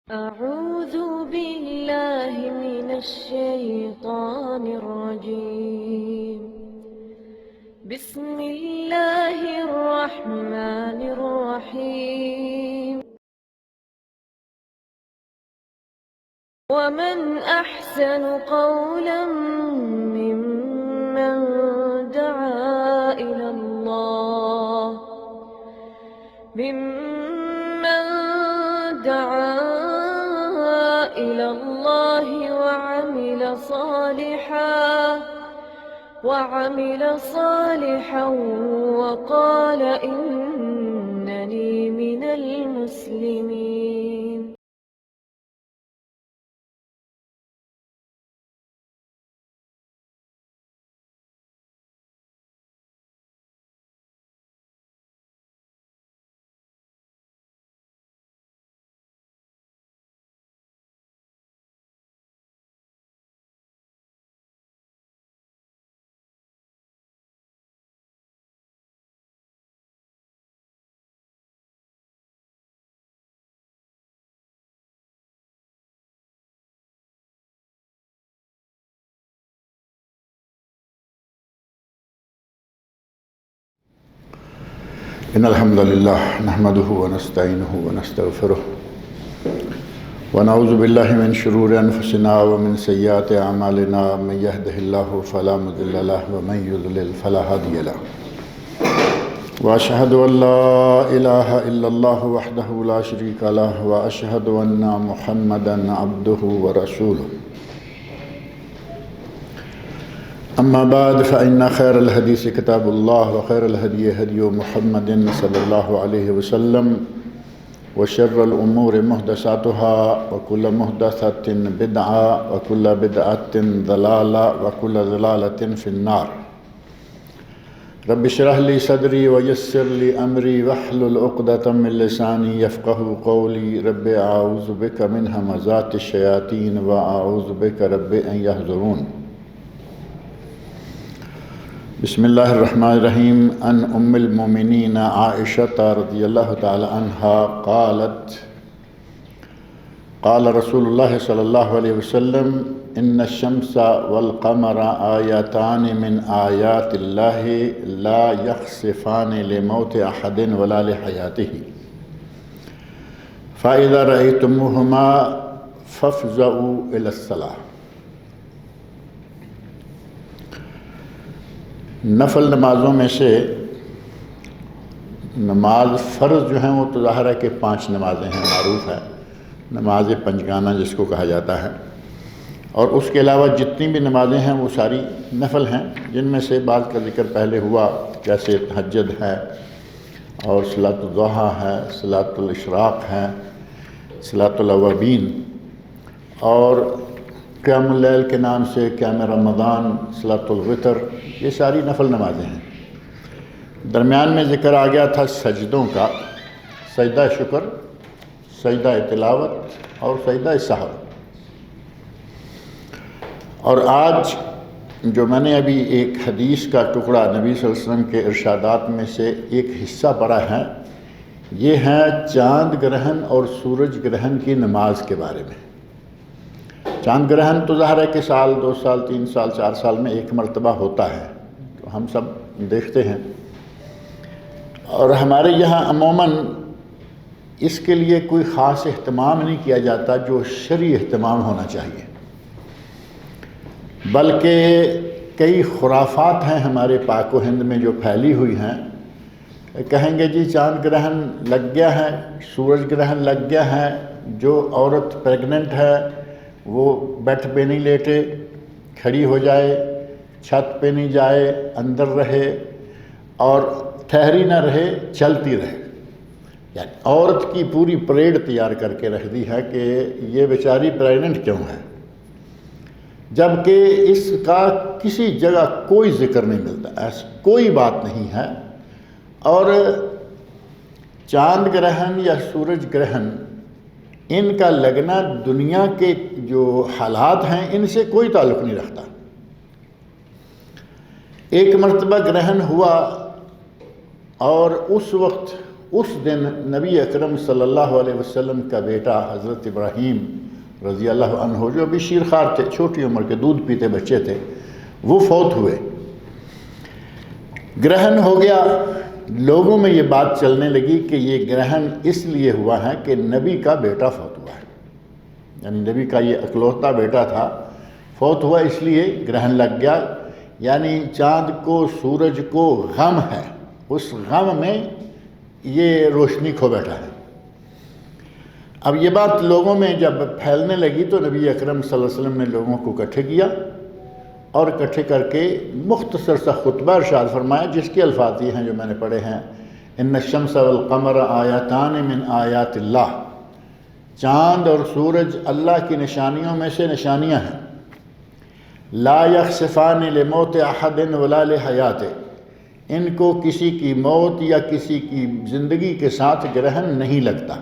أعوذ بالله من الشيطان الرجيم. بسم الله الرحمن الرحيم. ومن أحسن قولا ممن دعا إلى الله وعمل صالحا وقال إنني من المسلمين. إن الحمد لله نحمده ونستعينه ونستغفره ونعوذ بالله من شرور أنفسنا ومن سيئات أعمالنا. من يهده الله فلا مضل له ومن يضلل فلا هادي له. وأشهد أن لا إله إلا الله وحده لا شريك له وأشهد أن محمدا عبده ورسوله. أما بعد فإن خير الحديث كتاب الله وخير الهدي هدي محمد صلى الله عليه وسلم وشر الأمور محدثاتها وكل محدثة بدعة وكل بدعة ضلالة وكل ضلالة في النار. رب اشرح لي صدري ويسر لي أمري واحلل عقدة من لساني يفقهوا قولي. رب أعوذ بك من همزات الشياطين وأعوذ بك رب أن يحضرون. بسم الله الرحمن الرحيم. عن أم المؤمنين عائشة رضي الله تعالى عنها قالت قال رسول الله صلى الله عليه وسلم إن الشمس والقمر آياتان من آيات الله لا يخسفان لموت أحد ولا لحياته فإذا رأيتموهما فافزعوا إلى الصلاة. نفل نمازوں میں سے نماز فرض جو ہیں وہ تو ظاہر ہے کہ 5 نمازیں ہیں، معروف ہے، نماز پنجگانہ جس کو کہا جاتا ہے، اور اس کے علاوہ جتنی بھی نمازیں ہیں وہ ساری نفل ہیں، جن میں سے بعض کا ذکر پہلے ہوا، جیسے تہجد ہے اور صلاۃ الضحیٰ ہے، صلاۃ الاشراق ہے، صلاۃ الاوابین، اور قیام اللیل کے نام سے قیام رمضان، صلاۃ الوتر، یہ ساری نفل نمازیں ہیں۔ درمیان میں ذکر آ گیا تھا سجدوں کا، سجدہ شکر، سجدہ تلاوت اور سجدہ سہو۔ اور آج جو میں نے ابھی ایک حدیث کا ٹکڑا نبی صلی اللہ علیہ وسلم کے ارشادات میں سے ایک حصہ پڑھا ہے، یہ ہے چاند گرہن اور سورج گرہن کی نماز کے بارے میں۔ چاند گرہن تو ظاہر ہے کہ سال 2 سال 3 سال 4 سال میں ایک مرتبہ ہوتا ہے، تو ہم سب دیکھتے ہیں، اور ہمارے یہاں عموماً اس کے لیے کوئی خاص اہتمام نہیں کیا جاتا جو شرعی اہتمام ہونا چاہیے، بلکہ کئی خرافات ہیں ہمارے پاک و ہند میں جو پھیلی ہوئی ہیں۔ کہیں گے جی چاند گرہن لگ گیا ہے، سورج گرہن لگ گیا ہے، جو عورت پریگننٹ ہے وہ بیڈ پہ نہیں لیٹے، کھڑی ہو جائے، چھت پہ نہیں جائے، اندر رہے، اور ٹھہری نہ رہے، چلتی رہے۔ یعنی عورت کی پوری پریڈ تیار کر کے رکھ دی ہے کہ یہ بیچاری پریگننٹ کیوں ہے، جبکہ اس کا کسی جگہ کوئی ذکر نہیں ملتا، ایسی کوئی بات نہیں ہے۔ اور چاند گرہن یا سورج گرہن، ان کا لگنا دنیا کے جو حالات ہیں ان سے کوئی تعلق نہیں رکھتا۔ ایک مرتبہ گرہن ہوا اور اس وقت اس دن نبی اکرم صلی اللہ علیہ وسلم کا بیٹا حضرت ابراہیم رضی اللہ عنہ، جو ابھی شیرخوار تھے، چھوٹی عمر کے دودھ پیتے بچے تھے، وہ فوت ہوئے۔ گرہن ہو گیا۔ لوگوں میں یہ بات چلنے لگی کہ یہ گرہن اس لیے ہوا ہے کہ نبی کا بیٹا فوت ہوا ہے، یعنی نبی کا یہ اکلوتا بیٹا تھا، فوت ہوا، اس لیے گرہن لگ گیا۔ یعنی چاند کو، سورج کو غم ہے، اس غم میں یہ روشنی کھو بیٹھا ہے۔ اب یہ بات لوگوں میں جب پھیلنے لگی تو نبی اکرم صلی اللہ علیہ وسلم نے لوگوں کو اکٹھے کیا اور اکٹھے کر کے مختصر سا خطبہ ارشاد فرمایا، جس کے الفاظ یہ ہیں جو میں نے پڑھے ہیں: ان الشمس والقمر آیاتان من آیات اللہ، چاند اور سورج اللہ کی نشانیوں میں سے نشانیاں ہیں۔ لا یخسفان لموت احد ولا لحیات، ان کو کسی کی موت یا کسی کی زندگی کے ساتھ گرہن نہیں لگتا۔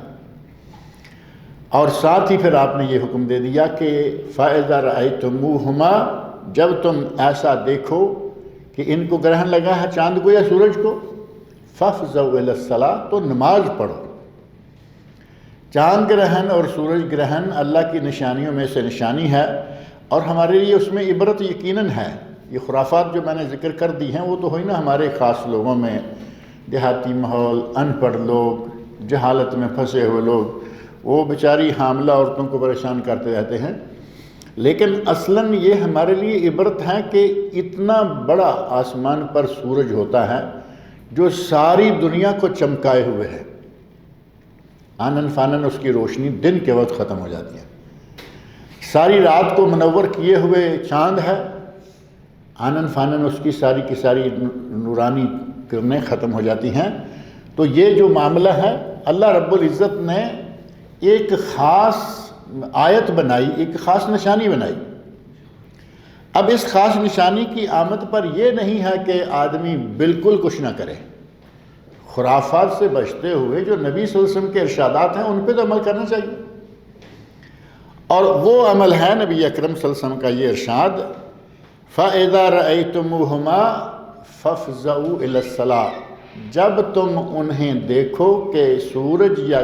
اور ساتھ ہی پھر آپ نے یہ حکم دے دیا کہ فَإِذَا رَأَيْتُمُوهُمَا، جب تم ایسا دیکھو کہ ان کو گرہن لگا ہے، چاند کو یا سورج کو، فَافْزَوْا إِلَى الصَّلَاةِ، تو نماز پڑھو۔ چاند گرہن اور سورج گرہن اللہ کی نشانیوں میں سے نشانی ہے، اور ہمارے لیے اس میں عبرت یقیناً ہے۔ یہ خرافات جو میں نے ذکر کر دی ہیں وہ تو ہوئی نا ہمارے خاص لوگوں میں، دیہاتی ماحول، ان پڑھ لوگ، جہالت میں پھنسے ہوئے لوگ، وہ بیچاری حاملہ عورتوں کو پریشان کرتے رہتے ہیں۔ لیکن اصلاً یہ ہمارے لیے عبرت ہے کہ اتنا بڑا آسمان پر سورج ہوتا ہے جو ساری دنیا کو چمکائے ہوئے ہے، آنن فانن اس کی روشنی دن کے وقت ختم ہو جاتی ہے۔ ساری رات کو منور کیے ہوئے چاند ہے، آنن فانن اس کی ساری نورانی کرنیں ختم ہو جاتی ہیں۔ تو یہ جو معاملہ ہے، اللہ رب العزت نے ایک خاص آیت بنائی، ایک خاص نشانی بنائی۔ اب اس خاص نشانی کی آمد پر یہ نہیں ہے کہ آدمی بالکل کچھ نہ کرے، خرافات سے بچتے ہوئے جو نبی صلی اللہ علیہ وسلم کے ارشادات ہیں ان پہ تو عمل کرنا چاہیے۔ اور وہ عمل ہے نبی اکرم صلی اللہ علیہ وسلم کا یہ ارشاد: فَإِذَا رَأَيْتُمُوهُمَا فَافْزَعُوا إِلَى الصَّلَاةِ، جب تم انہیں دیکھو کہ سورج یا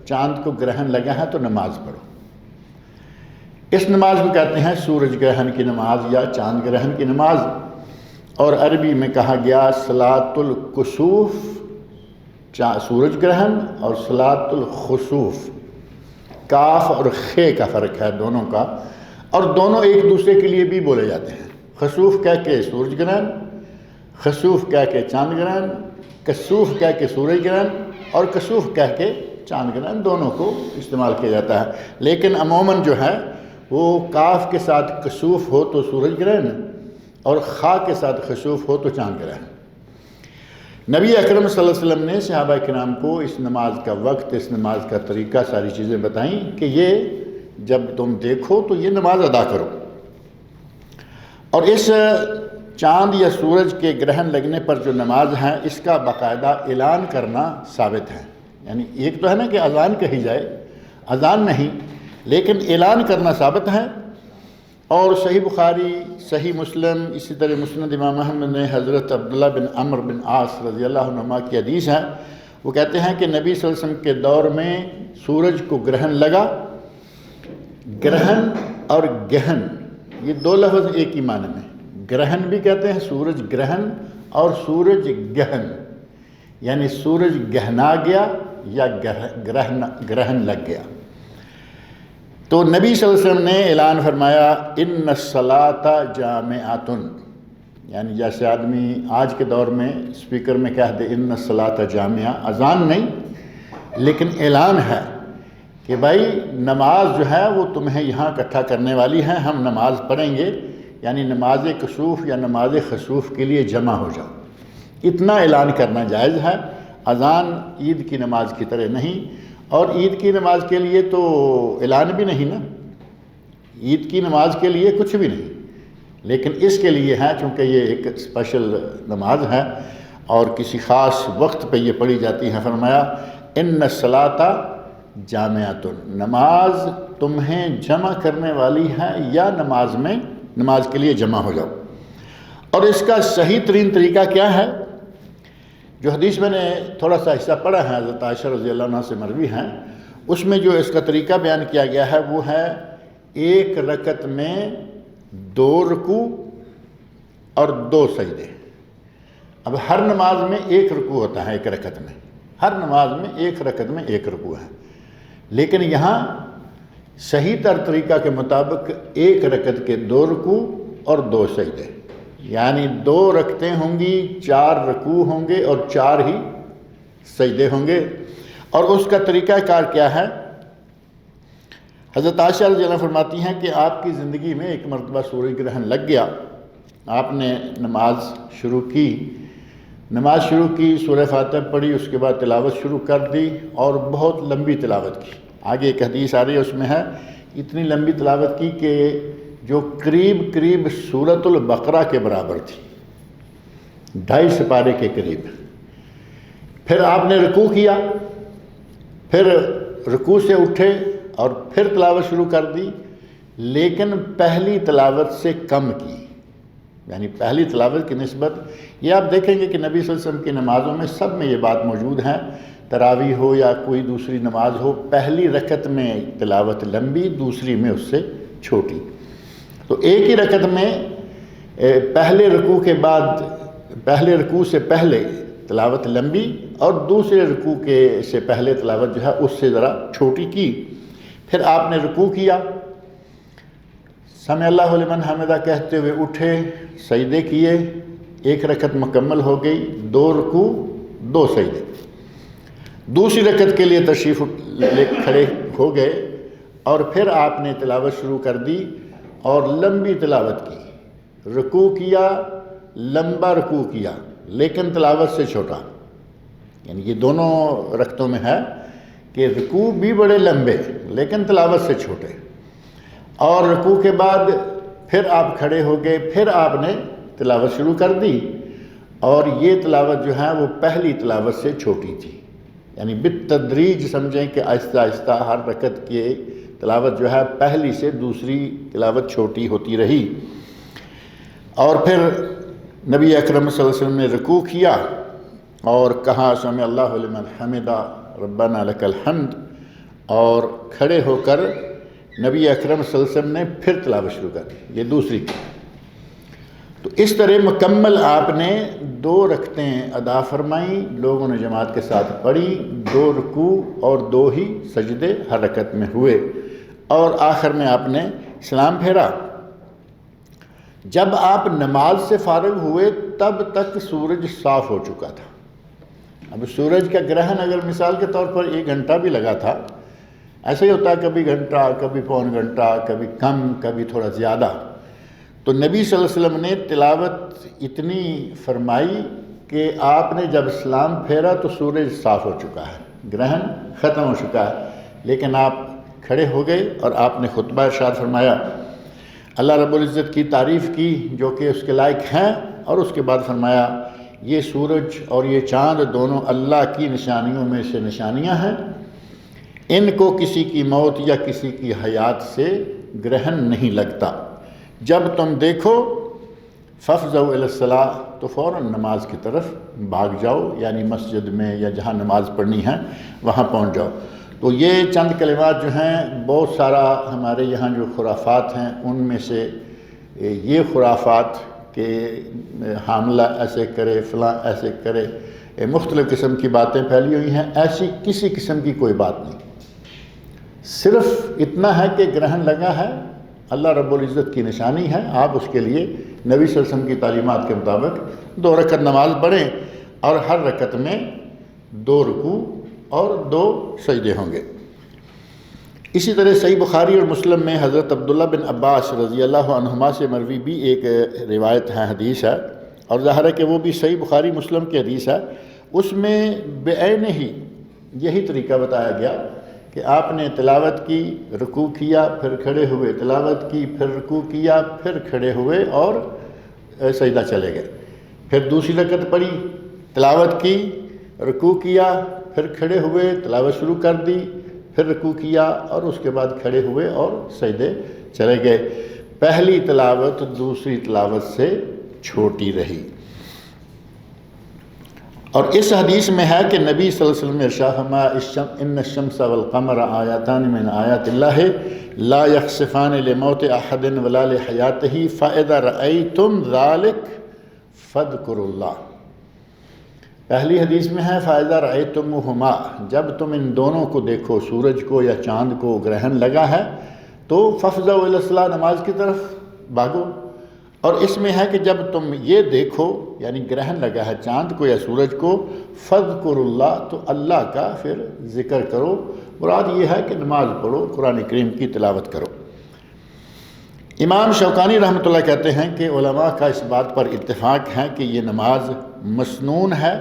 چاند کو گرہن لگا ہے تو نماز پڑھو۔ اس نماز کو کہتے ہیں سورج گرہن کی نماز یا چاند گرہن کی نماز، اور عربی میں کہا گیا صلاۃ الکسوف، سورج گرہن، اور صلاۃ الخسوف، کاف اور خے کا فرق ہے دونوں کا، اور دونوں ایک دوسرے کے لیے بھی بولے جاتے ہیں۔ خسوف کہہ کے سورج گرہن، خسوف کہہ کے چاند گرہن، کسوف کہہ کے سورج گرہن، اور کسوف کہہ کے چاند گرہن، دونوں کو استعمال کیا جاتا ہے۔ لیکن عموماً جو ہے وہ کاف کے ساتھ کسوف ہو تو سورج گرہن، اور خا کے ساتھ خسوف ہو تو چاند گرہن۔ نبی اکرم صلی اللہ علیہ وسلم نے صحابہ کرام کو اس نماز کا وقت، اس نماز کا طریقہ، ساری چیزیں بتائیں کہ یہ جب تم دیکھو تو یہ نماز ادا کرو۔ اور اس چاند یا سورج کے گرہن لگنے پر جو نماز ہے، اس کا باقاعدہ اعلان کرنا ثابت ہے۔ یعنی ایک تو ہے نا کہ اذان کہی جائے، اذان نہیں، لیکن اعلان کرنا ثابت ہے۔ اور صحیح بخاری، صحیح مسلم، اسی طرح مسند امام احمد نے حضرت عبداللہ بن عمرو بن عاص رضی اللہ عنہما کی حدیث ہے، وہ کہتے ہیں کہ نبی صلی اللہ علیہ وسلم کے دور میں سورج کو گرہن لگا۔ گرہن اور گہن یہ دو لفظ ایک ہی معنی میں، گرہن بھی کہتے ہیں سورج گرہن، اور سورج گہن یعنی سورج گہنا گیا یا گرہن لگ گیا۔ تو نبی صلی اللہ علیہ وسلم نے اعلان فرمایا ان الصلاۃ جامعۃ، یعنی جیسے آدمی آج کے دور میں اسپیکر میں کہہ دے ان الصلاۃ جامعہ، اذان نہیں لیکن اعلان ہے کہ بھائی نماز جو ہے وہ تمہیں یہاں اکٹھا کرنے والی ہے، ہم نماز پڑھیں گے، یعنی نماز کسوف یا نماز خسوف کے لیے جمع ہو جاؤ۔ اتنا اعلان کرنا جائز ہے، اذان عید کی نماز کی طرح نہیں، اور عید کی نماز کے لیے تو اعلان بھی نہیں نا، عید کی نماز کے لیے کچھ بھی نہیں، لیکن اس کے لیے ہے چونکہ یہ ایک اسپیشل نماز ہے اور کسی خاص وقت پہ یہ پڑھی جاتی ہے۔ فرمایا ان الصلاۃ جامعۃ، نماز تمہیں جمع کرنے والی ہے، یا نماز کے لیے جمع ہو جاؤ۔ اور اس کا صحیح ترین طریقہ کیا ہے جو حدیث میں نے تھوڑا سا حصہ پڑھا ہے حضرت عائشہ رضی اللہ عنہ سے مروی ہیں، اس میں جو اس کا طریقہ بیان کیا گیا ہے وہ ہے ایک رکعت میں 2 رکوع اور 2 سجدے۔ اب ہر نماز میں 1 رکوع ہوتا ہے ایک رکعت میں، ہر نماز میں ایک رکعت میں 1 رکوع ہے، لیکن یہاں صحیح تر طریقہ کے مطابق ایک رکعت کے 2 رکوع اور 2 سجدے، یعنی 2 رکعتیں ہوں گی، 4 رکوع ہوں گے اور 4 ہی سجدے ہوں گے۔ اور اس کا طریقہ کار کیا ہے؟ حضرت عائشہ رضی اللہ عنہ فرماتی ہیں کہ آپ کی زندگی میں ایک مرتبہ سورج گرہن لگ گیا، آپ نے نماز شروع کی، سورہ فاتحہ پڑھی، اس کے بعد تلاوت شروع کر دی اور بہت لمبی تلاوت کی۔ آگے ایک حدیث آ رہی ہے، اس میں ہے اتنی لمبی تلاوت کی کہ جو قریب سورۃ البقرہ کے برابر تھی، 2.5 سپارے کے قریب۔ پھر آپ نے رکوع کیا، پھر رکوع سے اٹھے اور پھر تلاوت شروع کر دی، لیکن پہلی تلاوت سے کم کی، یعنی پہلی تلاوت کی نسبت۔ یہ آپ دیکھیں گے کہ نبی صلی اللہ علیہ وسلم کی نمازوں میں سب میں یہ بات موجود ہے، تراویح ہو یا کوئی دوسری نماز ہو، پہلی رکعت میں تلاوت لمبی، دوسری میں اس سے چھوٹی۔ تو ایک ہی رکعت میں پہلے رکوع سے پہلے تلاوت لمبی اور دوسرے رکوع سے پہلے تلاوت جو ہے اس سے ذرا چھوٹی کی۔ پھر آپ نے رکوع کیا، سمع اللہ لمن حمدہ کہتے ہوئے اٹھے، سجدے کیے، ایک رکعت مکمل ہو گئی، 2 رکوع 2 سجدے۔ دوسری رکعت کے لیے تشریف لے کھڑے ہو گئے اور پھر آپ نے تلاوت شروع کر دی اور لمبی تلاوت کی، رکوع کیا، لمبا رکوع کیا لیکن تلاوت سے چھوٹا، یعنی یہ دونوں رکعتوں میں ہے کہ رکوع بھی بڑے لمبے لیکن تلاوت سے چھوٹے، اور رکوع کے بعد پھر آپ کھڑے ہو گئے، پھر آپ نے تلاوت شروع کر دی، اور یہ تلاوت جو ہے وہ پہلی تلاوت سے چھوٹی تھی، یعنی بالتدریج سمجھیں کہ آہستہ آہستہ ہر رکعت کی تلاوت جو ہے پہلی سے دوسری تلاوت چھوٹی ہوتی رہی۔ اور پھر نبی اکرم صلی اللہ علیہ وسلم نے رکوع کیا اور کہا سمع اللہ لمن حمدہ ربنا لک الحمد، اور کھڑے ہو کر نبی اکرم صلی اللہ علیہ وسلم نے پھر تلاوت شروع کر دی، یہ دوسری کی۔ تو اس طرح مکمل آپ نے 2 رکعتیں ادا فرمائیں، لوگوں نے جماعت کے ساتھ پڑھی، 2 رکوع اور 2 ہی سجدے ہر رکعت میں ہوئے، اور آخر میں آپ نے سلام پھیرا۔ جب آپ نماز سے فارغ ہوئے تب تک سورج صاف ہو چکا تھا۔ اب سورج کا گرہن اگر مثال کے طور پر 1 گھنٹہ بھی لگا تھا، ایسا ہی ہوتا ہے، کبھی گھنٹہ، کبھی پون گھنٹہ، کبھی کم، کبھی تھوڑا زیادہ، تو نبی صلی اللہ علیہ وسلم نے تلاوت اتنی فرمائی کہ آپ نے جب سلام پھیرا تو سورج صاف ہو چکا ہے، گرہن ختم ہو چکا ہے، لیکن آپ کھڑے ہو گئے اور آپ نے خطبہ ارشاد فرمایا، اللہ رب العزت کی تعریف کی جو کہ اس کے لائق ہیں، اور اس کے بعد فرمایا یہ سورج اور یہ چاند دونوں اللہ کی نشانیوں میں سے نشانیاں ہیں، ان کو کسی کی موت یا کسی کی حیات سے گرہن نہیں لگتا، جب تم دیکھو فافزعوا الی الصلاۃ تو فوراً نماز کی طرف بھاگ جاؤ، یعنی مسجد میں یا جہاں نماز پڑھنی ہے وہاں پہنچ جاؤ۔ تو یہ چند کلمات جو ہیں، بہت سارا ہمارے یہاں جو خرافات ہیں ان میں سے یہ خرافات کہ حاملہ ایسے کرے، فلاں ایسے کرے، مختلف قسم کی باتیں پھیلی ہوئی ہیں، ایسی کسی قسم کی کوئی بات نہیں، صرف اتنا ہے کہ گرہن لگا ہے، اللہ رب العزت کی نشانی ہے، آپ اس کے لیے نبی صلی اللہ علیہ وسلم کی تعلیمات کے مطابق 2 رکعت نماز پڑھیں، اور ہر رکعت میں 2 رکوع اور 2 سجدے ہوں گے۔ اسی طرح صحیح بخاری اور مسلم میں حضرت عبداللہ بن عباس رضی اللہ عنہما سے مروی بھی ایک روایت ہے، حدیث ہے، اور ظاہر ہے کہ وہ بھی صحیح بخاری مسلم کی حدیث ہے، اس میں بعین ہی یہی طریقہ بتایا گیا کہ آپ نے تلاوت کی، رکوع کیا، پھر کھڑے ہوئے، تلاوت کی، پھر رکوع کیا، پھر کھڑے ہوئے اور سجدہ چلے گئے، پھر دوسری رکعت پڑھی، تلاوت کی، رکوع کیا، پھر کھڑے ہوئے، تلاوت شروع کر دی، پھر رکوع کیا اور اس کے بعد کھڑے ہوئے اور سجدے چلے گئے۔ پہلی تلاوت دوسری تلاوت سے چھوٹی رہی۔ اور اس حدیث میں ہے کہ نبی صلی اللہ علیہ وسلم نے ارشاد فرمایا ان الشمس والقمر آیاتان من آیات اللہ لا یخسفان لموت احد ولا لحیاتہ فاذا رأیتم ذلک فاذکروا اللہ۔ پہلی حدیث میں ہے فاذا رأیتموہما، جب تم ان دونوں کو دیکھو، سورج کو یا چاند کو گرہن لگا ہے تو فافزعوا الی الصلاۃ، نماز کی طرف بھاگو۔ اور اس میں ہے کہ جب تم یہ دیکھو یعنی گرہن لگا ہے چاند کو یا سورج کو، فاذکروا اللہ، تو اللہ کا پھر ذکر کرو۔ مراد یہ ہے کہ نماز پڑھو، قرآن کریم کی تلاوت کرو۔ امام شوکانی رحمۃ اللہ کہتے ہیں کہ علماء کا اس بات پر اتفاق ہے کہ یہ نماز مسنون ہے،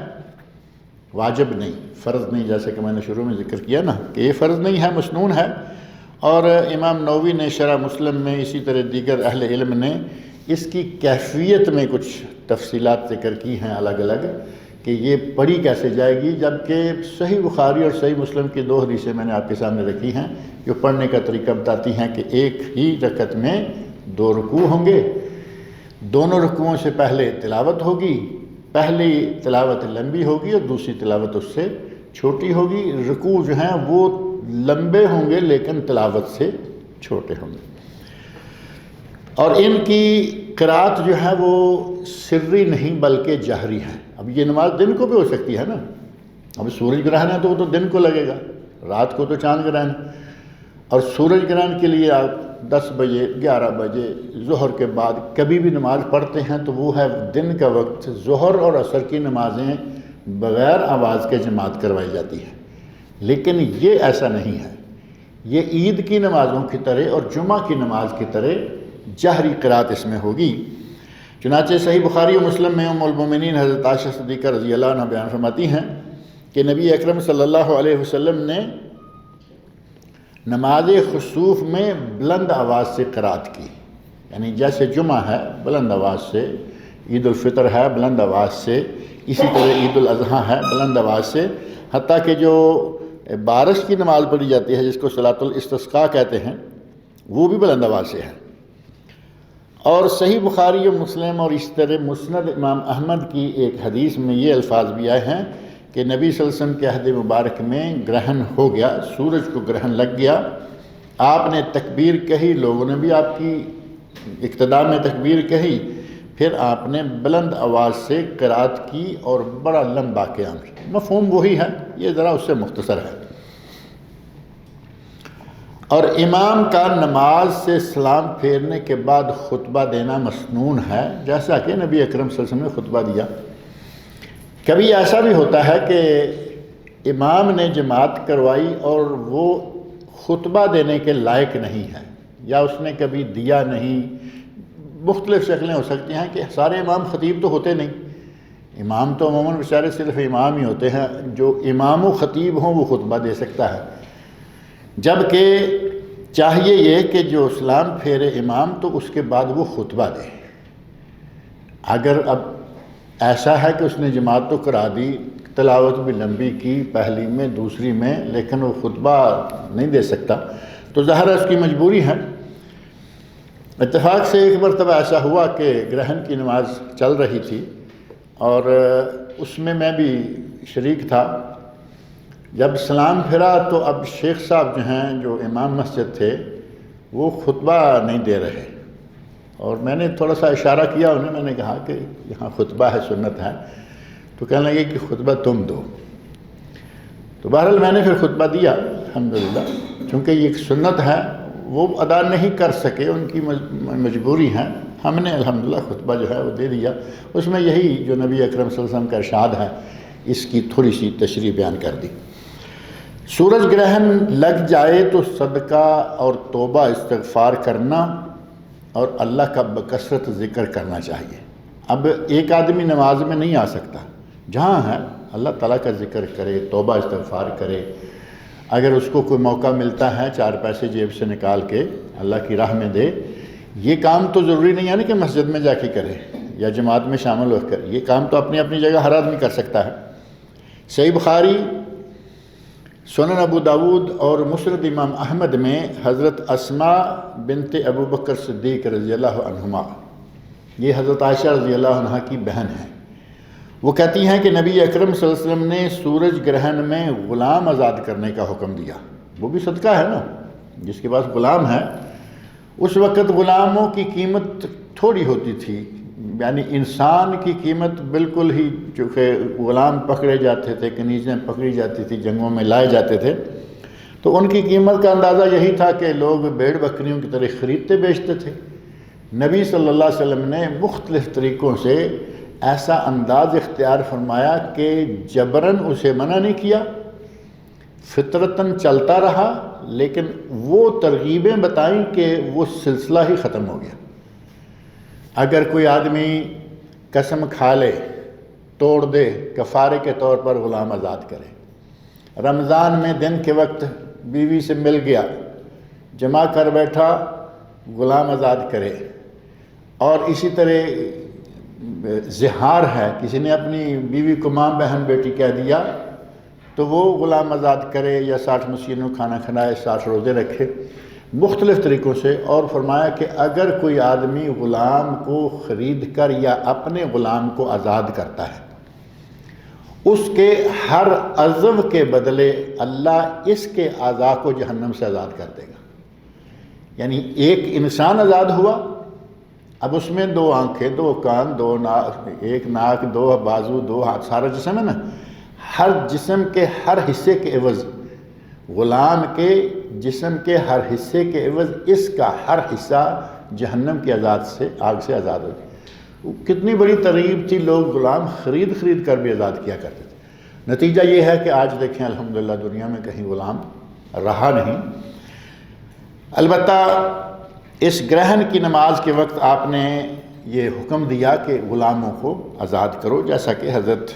واجب نہیں، فرض نہیں، جیسے کہ میں نے شروع میں ذکر کیا نا کہ یہ فرض نہیں ہے، مسنون ہے۔ اور امام نووی نے شرح مسلم میں، اسی طرح دیگر اہل علم نے اس کی کیفیت میں کچھ تفصیلات ذکر کی ہیں الگ الگ، کہ یہ پڑھی کیسے جائے گی، جبکہ صحیح بخاری اور صحیح مسلم کی 2 حدیثیں میں نے آپ کے سامنے رکھی ہیں جو پڑھنے کا طریقہ بتاتی ہیں کہ ایک ہی رکعت میں 2 رکوع ہوں گے، دونوں رکوعوں سے پہلے تلاوت ہوگی، پہلی تلاوت لمبی ہوگی اور دوسری تلاوت اس سے چھوٹی ہوگی۔ رکوع جو ہیں وہ لمبے ہوں گے لیکن تلاوت سے چھوٹے ہوں گے، اور ان کی قرأت جو ہے وہ سری نہیں بلکہ جہری ہے۔ اب یہ نماز دن کو بھی ہو سکتی ہے نا، اب سورج گرہن ہے تو وہ تو دن کو لگے گا، رات کو تو چاند گرہن ہے، اور سورج گرہن کے لیے آپ 10 بجے 11 بجے ظہر کے بعد کبھی بھی نماز پڑھتے ہیں تو وہ ہے دن کا وقت۔ ظہر اور عصر کی نمازیں بغیر آواز کے جماعت کروائی جاتی ہیں، لیکن یہ ایسا نہیں ہے، یہ عید کی نمازوں کی طرح اور جمعہ کی نماز کی طرح جہری قرأت اس میں ہوگی۔ چنانچہ صحیح بخاری و مسلم میں ام المومنین حضرت عائشہ صدیقہ رضی اللہ عنہ بیان فرماتی ہیں کہ نبی اکرم صلی اللہ علیہ وسلم نے نماز خسوف میں بلند آواز سے قرأت کی، یعنی جیسے جمعہ ہے بلند آواز سے، عید الفطر ہے بلند آواز سے، اسی طرح عید الاضحیٰ ہے بلند آواز سے، حتیٰ کہ جو بارش کی نماز پڑھی جاتی ہے جس کو صلاۃ الاستسقاء کہتے ہیں وہ بھی بلند آواز سے ہے۔ اور صحیح بخاری و مسلم اور اس طرح مسند امام احمد کی ایک حدیث میں یہ الفاظ بھی آئے ہیں کہ نبی صلی اللہ علیہ وسلم کے عہد مبارک میں گرہن ہو گیا، سورج کو گرہن لگ گیا، آپ نے تکبیر کہی، لوگوں نے بھی آپ کی اقتداء میں تکبیر کہی، پھر آپ نے بلند آواز سے قرأت کی اور بڑا لمبا قیام کیا۔ مفہوم وہی ہے، یہ ذرا اس سے مختصر ہے۔ اور امام کا نماز سے سلام پھیرنے کے بعد خطبہ دینا مسنون ہے، جیسا کہ نبی اکرم صلی اللہ علیہ وسلم نے خطبہ دیا۔ کبھی ایسا بھی ہوتا ہے کہ امام نے جماعت کروائی اور وہ خطبہ دینے کے لائق نہیں ہے، یا اس نے کبھی دیا نہیں، مختلف شکلیں ہو سکتی ہیں کہ سارے امام خطیب تو ہوتے نہیں، امام تو عموماً بیچارے صرف امام ہی ہوتے ہیں، جو امام و خطیب ہوں وہ خطبہ دے سکتا ہے، جبکہ چاہیے یہ کہ جو سلام پھیرے امام تو اس کے بعد وہ خطبہ دے۔ اگر اب ایسا ہے کہ اس نے جماعت تو کرا دی، تلاوت بھی لمبی کی پہلی میں دوسری میں، لیکن وہ خطبہ نہیں دے سکتا تو ظاہر ہے اس کی مجبوری ہے۔ اتفاق سے ایک مرتبہ ایسا ہوا کہ گرہن کی نماز چل رہی تھی اور اس میں بھی شریک تھا۔ جب سلام پھرا تو اب شیخ صاحب جو ہیں جو امام مسجد تھے وہ خطبہ نہیں دے رہے، اور میں نے تھوڑا سا اشارہ کیا انہیں، میں نے کہا کہ یہاں خطبہ ہے، سنت ہے، تو کہنے لگے کہ خطبہ تم دو۔ تو بہرحال میں نے پھر خطبہ دیا الحمدللہ، چونکہ یہ ایک سنت ہے، وہ ادا نہیں کر سکے، ان کی مجبوری ہے، ہم نے الحمدللہ خطبہ جو ہے وہ دے دیا۔ اس میں یہی جو نبی اکرم صلی اللہ علیہ وسلم کا ارشاد ہے اس کی تھوڑی سی تشریح بیان کر دی۔ سورج گرہن لگ جائے تو صدقہ اور توبہ استغفار کرنا اور اللہ کا بکثرت ذکر کرنا چاہیے۔ اب ایک آدمی نماز میں نہیں آ سکتا، جہاں ہے اللہ تعالیٰ کا ذکر کرے، توبہ استغفار کرے، اگر اس کو کوئی موقع ملتا ہے 4 پیسے جیب سے نکال کے اللہ کی راہ میں دے، یہ کام تو ضروری نہیں ہے نا کہ مسجد میں جا کے کرے یا جماعت میں شامل ہو کر، یہ کام تو اپنی اپنی جگہ ہر آدمی کر سکتا ہے۔ صحیح بخاری، سنن ابو داود اور مسند امام احمد میں حضرت اسماء بنت ابو بکر صدیق رضی اللہ عنہما، یہ حضرت عائشہ رضی اللہ عنہ کی بہن ہیں، وہ کہتی ہیں کہ نبی اکرم صلی اللہ علیہ وسلم نے سورج گرہن میں غلام آزاد کرنے کا حکم دیا. وہ بھی صدقہ ہے نا، جس کے پاس غلام ہے. اس وقت غلاموں کی قیمت تھوڑی ہوتی تھی، یعنی انسان کی قیمت بالکل ہی، چونکہ غلام پکڑے جاتے تھے، کنیزیں پکڑی جاتی تھی، جنگوں میں لائے جاتے تھے، تو ان کی قیمت کا اندازہ یہی تھا کہ لوگ بھیڑ بکریوں کی طرح خریدتے بیچتے تھے. نبی صلی اللہ علیہ وسلم نے مختلف طریقوں سے ایسا انداز اختیار فرمایا کہ جبراً اسے منع نہیں کیا، فطرتاً چلتا رہا، لیکن وہ ترغیبیں بتائیں کہ وہ سلسلہ ہی ختم ہو گیا. اگر کوئی آدمی قسم کھا لے، توڑ دے، کفارے کے طور پر غلام آزاد کرے، رمضان میں دن کے وقت بیوی سے مل گیا، جمع کر بیٹھا، غلام آزاد کرے. اور اسی طرح زہار ہے، کسی نے اپنی بیوی کو ماں بہن بیٹی کہہ دیا تو وہ غلام آزاد کرے، یا 60 مسکینوں کھانا کھلائے، 60 روزے رکھے، مختلف طریقوں سے. اور فرمایا کہ اگر کوئی آدمی غلام کو خرید کر یا اپنے غلام کو آزاد کرتا ہے، اس کے ہر عضو کے بدلے اللہ اس کے اعضاء کو جہنم سے آزاد کر دے گا. یعنی ایک انسان آزاد ہوا، اب اس میں 2 آنکھیں، 2 کان، 2 ناک، 1 ناک، 2 بازو، 2 ہاتھ، سارا جسم ہے نا، ہر جسم کے ہر حصے کے عوض، غلام کے جسم کے ہر حصے کے عوض اس کا ہر حصہ جہنم کی آگ سے آزاد ہو گیا. کتنی بڑی ترغیب تھی، لوگ غلام خرید کر بھی آزاد کیا کرتے تھے. نتیجہ یہ ہے کہ آج دیکھیں الحمدللہ دنیا میں کہیں غلام رہا نہیں. البتہ اس گرہن کی نماز کے وقت آپ نے یہ حکم دیا کہ غلاموں کو آزاد کرو، جیسا کہ حضرت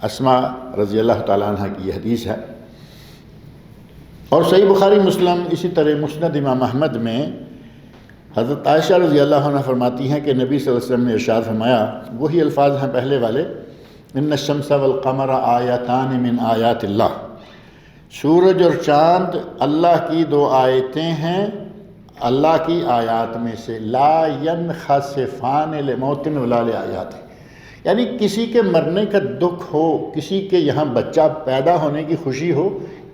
اسماء رضی اللہ تعالیٰ عنہ کی یہ حدیث ہے. اور صحیح بخاری مسلم، اسی طرح مسند امام احمد میں حضرت عائشہ رضی اللہ عنہ فرماتی ہیں کہ نبی صلی اللہ علیہ وسلم نے ارشاد فرمایا، وہی الفاظ ہیں پہلے والے، ان الشمس والقمر آیاتان من آیات اللہ، سورج اور چاند اللہ کی 2 آیتیں ہیں، اللہ کی آیات میں سے، لا ینخسفان لموت ولا لآیات، یعنی کسی کے مرنے کا دکھ ہو، کسی کے یہاں بچہ پیدا ہونے کی خوشی ہو،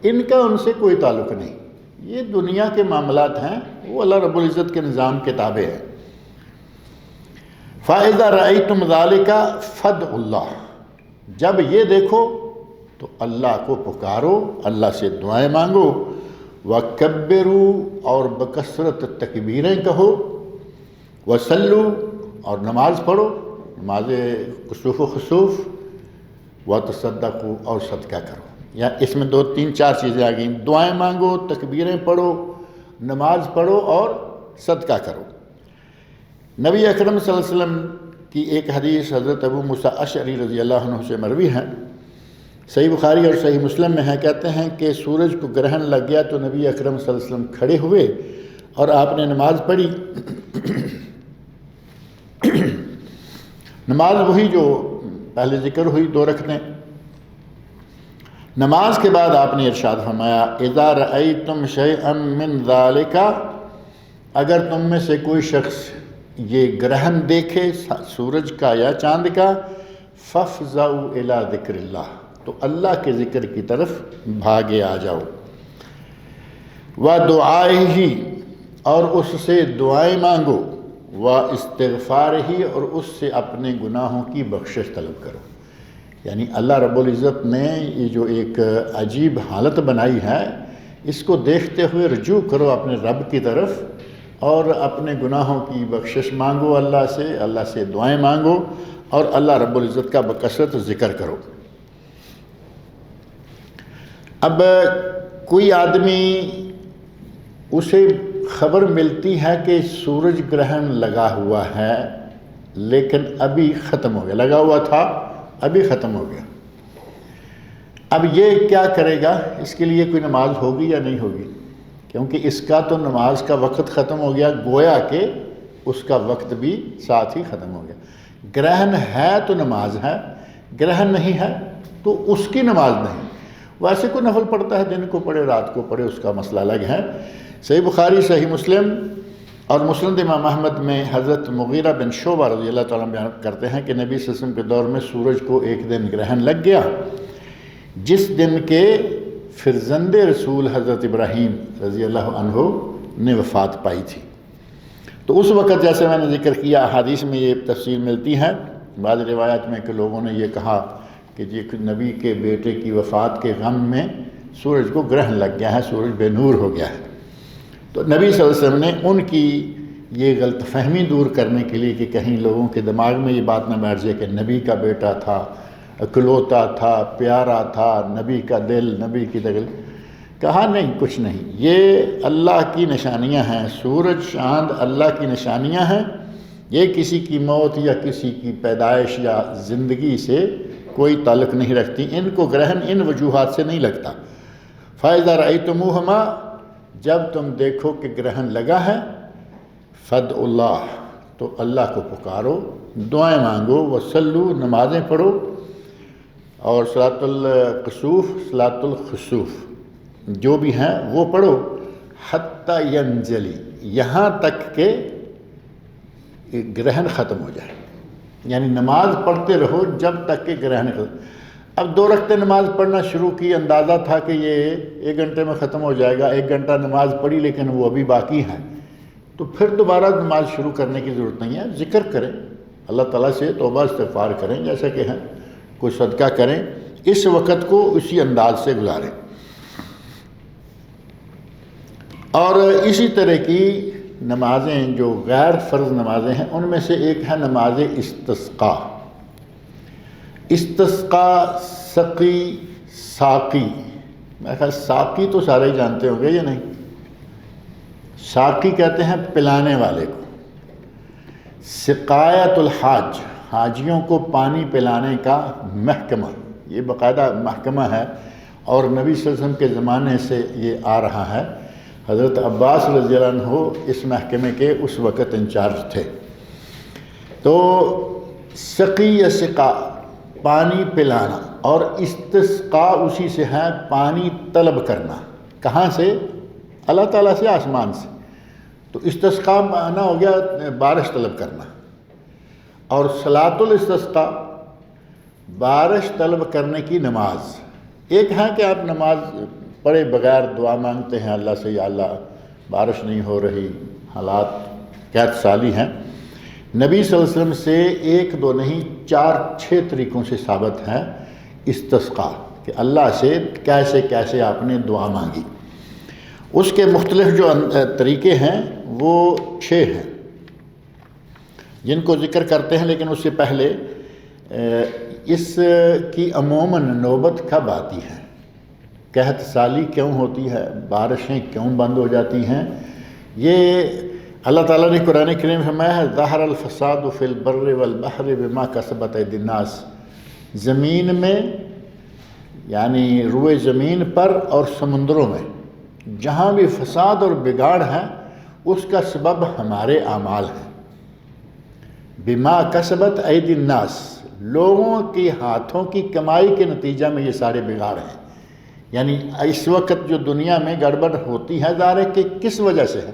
ان کا ان سے کوئی تعلق نہیں. یہ دنیا کے معاملات ہیں، وہ اللہ رب العزت کے نظام کے تابع ہے. فَإِذَا رَأَيْتُمْ ذَلِكَ فَادْعُوا اللَّهَ، جب یہ دیکھو تو اللہ کو پکارو، اللہ سے دعائیں مانگو. وَكَبِّرُوا، اور بکثرت تکبیریں کہو. وَصَلُّوا، اور نماز پڑھو، نماز کسوف و خسوف. وَتَصَدَّقُوا، اور صدقہ کرو. یا اس میں 2 3 4 چیزیں آ گئیں، دعائیں مانگو، تکبیریں پڑھو، نماز پڑھو اور صدقہ کرو. نبی اکرم صلی اللہ علیہ وسلم کی ایک حدیث حضرت ابو موسیٰ اشعری رضی اللہ عنہ سے مروی ہے، صحیح بخاری اور صحیح مسلم میں ہے. کہتے ہیں کہ سورج کو گرہن لگ گیا تو نبی اکرم صلی اللہ علیہ وسلم کھڑے ہوئے اور آپ نے نماز پڑھی. نماز وہی جو پہلے ذکر ہوئی، 2 رکعتیں. نماز کے بعد آپ نے ارشاد فرمایا، اذا رأیتم شیئا من ذالک، اگر تم میں سے کوئی شخص یہ گرہن دیکھے سورج کا یا چاند کا، فافزعوا الی ذکر اللہ، تو اللہ کے ذکر کی طرف بھاگے آ جاؤ. وَدُعَائِهِ، اور اس سے دعائیں مانگو. وَاسْتِغْفَارِهِ، اور اس سے اپنے گناہوں کی بخشش طلب کرو. یعنی اللہ رب العزت نے یہ جو ایک عجیب حالت بنائی ہے، اس کو دیکھتے ہوئے رجوع کرو اپنے رب کی طرف اور اپنے گناہوں کی بخشش مانگو اللہ سے دعائیں مانگو اور اللہ رب العزت کا بکثرت ذکر کرو. اب کوئی آدمی اسے خبر ملتی ہے کہ سورج گرہن لگا ہوا ہے لیکن ابھی ختم ہو گیا، لگا ہوا تھا ابھی ختم ہو گیا، اب یہ کیا کرے گا؟ اس کے لیے کوئی نماز ہوگی یا نہیں ہوگی؟ کیونکہ اس کا تو نماز کا وقت ختم ہو گیا، گویا کہ اس کا وقت بھی ساتھ ہی ختم ہو گیا. گرہن ہے تو نماز ہے، گرہن نہیں ہے تو اس کی نماز نہیں. ویسے کوئی نفل پڑھتا ہے، دن کو پڑھے رات کو پڑھے، اس کا مسئلہ الگ ہے. صحیح بخاری، صحیح مسلم اور مسند امام احمد میں حضرت مغیرہ بن شعبہ رضی اللہ تعالیٰ عنہ بیان کرتے ہیں کہ نبی صلی اللہ علیہ وسلم کے دور میں سورج کو ایک دن گرہن لگ گیا، جس دن کے فرزند رسول حضرت ابراہیم رضی اللہ عنہ نے وفات پائی تھی۔ تو اس وقت جیسے میں نے ذکر کیا، احادیث میں یہ تفصیل ملتی ہے، بعض روایات میں کہ لوگوں نے یہ کہا کہ یہ نبی کے بیٹے کی وفات کے غم میں سورج کو گرہن لگ گیا ہے، سورج بے نور ہو گیا ہے۔ تو نبی صلی اللہ علیہ وسلم نے ان کی یہ غلط فہمی دور کرنے کے لیے کہ کہیں لوگوں کے دماغ میں یہ بات نہ بیٹھ جائے کہ نبی کا بیٹا تھا، اکلوتا تھا، پیارا تھا، نبی کا دل، نبی کی دل، کہا نہیں، کچھ نہیں، یہ اللہ کی نشانیاں ہیں، سورج چاند اللہ کی نشانیاں ہیں، یہ کسی کی موت یا کسی کی پیدائش یا زندگی سے کوئی تعلق نہیں رکھتی، ان کو گرہن ان وجوہات سے نہیں لگتا۔ فَإِذَا رَأَيْتُمُوهُمَا، جب تم دیکھو کہ گرہن لگا ہے، فَادْعُوا اللَّهَ، تو اللہ کو پکارو، دعائیں مانگو، وَصَلُّوا، نمازیں پڑھو، اور صلاۃ الکسوف، صلاۃ الخسوف جو بھی ہیں وہ پڑھو، حتیٰ ینجلی، یہاں تک کہ گرہن ختم ہو جائے، یعنی نماز پڑھتے رہو جب تک کہ گرہن ختم۔ اب 2 رکعتیں نماز پڑھنا شروع کی، اندازہ تھا کہ یہ 1 گھنٹے میں ختم ہو جائے گا، 1 گھنٹہ نماز پڑھی لیکن وہ ابھی باقی ہیں، تو پھر دوبارہ نماز شروع کرنے کی ضرورت نہیں ہے، ذکر کریں، اللہ تعالیٰ سے توبہ استغفار کریں، جیسا کہ ہیں کوئی صدقہ کریں، اس وقت کو اسی انداز سے گزاریں۔ اور اسی طرح کی نمازیں جو غیر فرض نمازیں ہیں، ان میں سے ایک ہے نماز استسقاء۔ استسقاء، سقی، ساقی، میں خیال ساقی تو سارے ہی جانتے ہوں گے، یہ نہیں، ساقی کہتے ہیں پلانے والے کو، سقایت الحاج، حاجیوں کو پانی پلانے کا محکمہ، یہ باقاعدہ محکمہ ہے، اور نبی صلی اللہ علیہ وسلم کے زمانے سے یہ آ رہا ہے۔ حضرت عباس رضی اللہ عنہ اس محکمے کے اس وقت انچارج تھے۔ تو سقی یا سقا، پانی پلانا، اور استسقاء اسی سے ہے، پانی طلب کرنا، کہاں سے؟ اللہ تعالیٰ سے، آسمان سے۔ تو استسقاء معنی ہو گیا بارش طلب کرنا، اور صلاۃ الاستسقاء بارش طلب کرنے کی نماز۔ ایک ہے کہ آپ نماز پڑھے بغیر دعا مانگتے ہیں اللہ سے، یا اللہ بارش نہیں ہو رہی، حالات قحط سالی ہیں۔ نبی صلی اللہ علیہ وسلم سے 1 2 نہیں 4 6 طریقوں سے ثابت ہے استسقاء، کہ اللہ سے کیسے کیسے آپ نے دعا مانگی۔ اس کے مختلف جو طریقے ہیں وہ 6 ہیں، جن کو ذکر کرتے ہیں، لیکن اس سے پہلے اس کی عموماً نوبت کب آتی ہے، قحط سالی کیوں ہوتی ہے، بارشیں کیوں بند ہو جاتی ہیں، یہ اللہ تعالیٰ نے قرآن کریم میں فرمایا ہے، ظہر الفساد فی البر والبحر بما کسبت ایدی الناس، زمین میں یعنی روئے زمین پر اور سمندروں میں جہاں بھی فساد اور بگاڑ ہے، اس کا سبب ہمارے اعمال ہیں۔ بما کسبت ایدی الناس، لوگوں کے ہاتھوں کی کمائی کے نتیجہ میں یہ سارے بگاڑ ہیں۔ یعنی اس وقت جو دنیا میں گڑبڑ ہوتی ہے، ظاہر ہے کہ کس وجہ سے ہے،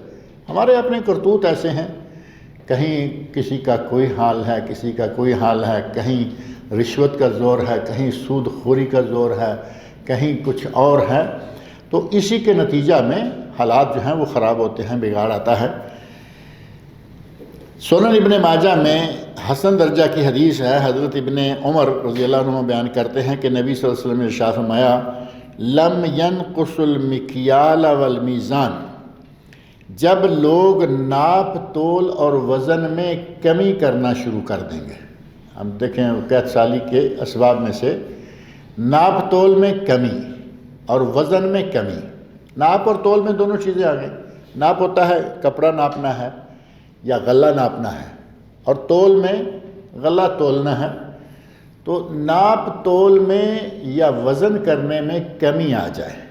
ہمارے اپنے کرتوت ایسے ہیں، کہیں کسی کا کوئی حال ہے، کسی کا کوئی حال ہے، کہیں رشوت کا زور ہے، کہیں سود خوری کا زور ہے، کہیں کچھ اور ہے، تو اسی کے نتیجہ میں حالات جو ہیں وہ خراب ہوتے ہیں، بگاڑ آتا ہے۔ سنن ابن ماجہ میں حسن درجہ کی حدیث ہے، حضرت ابن عمر رضی اللہ عنہ بیان کرتے ہیں کہ نبی صلی اللہ علیہ وسلم نے ارشاد فرمایا، لم ينقص المکیال والمیزان، جب لوگ ناپ تول اور وزن میں کمی کرنا شروع کر دیں گے۔ ہم دیکھیں قحط سالی کے اسباب میں سے ناپ تول میں کمی اور وزن میں کمی۔ ناپ اور تول میں دونوں چیزیں آ گئیں۔ ناپ ہوتا ہے کپڑا ناپنا ہے یا غلہ ناپنا ہے، اور تول میں غلہ تولنا ہے۔ تو ناپ تول میں یا وزن کرنے میں کمی آ جائے،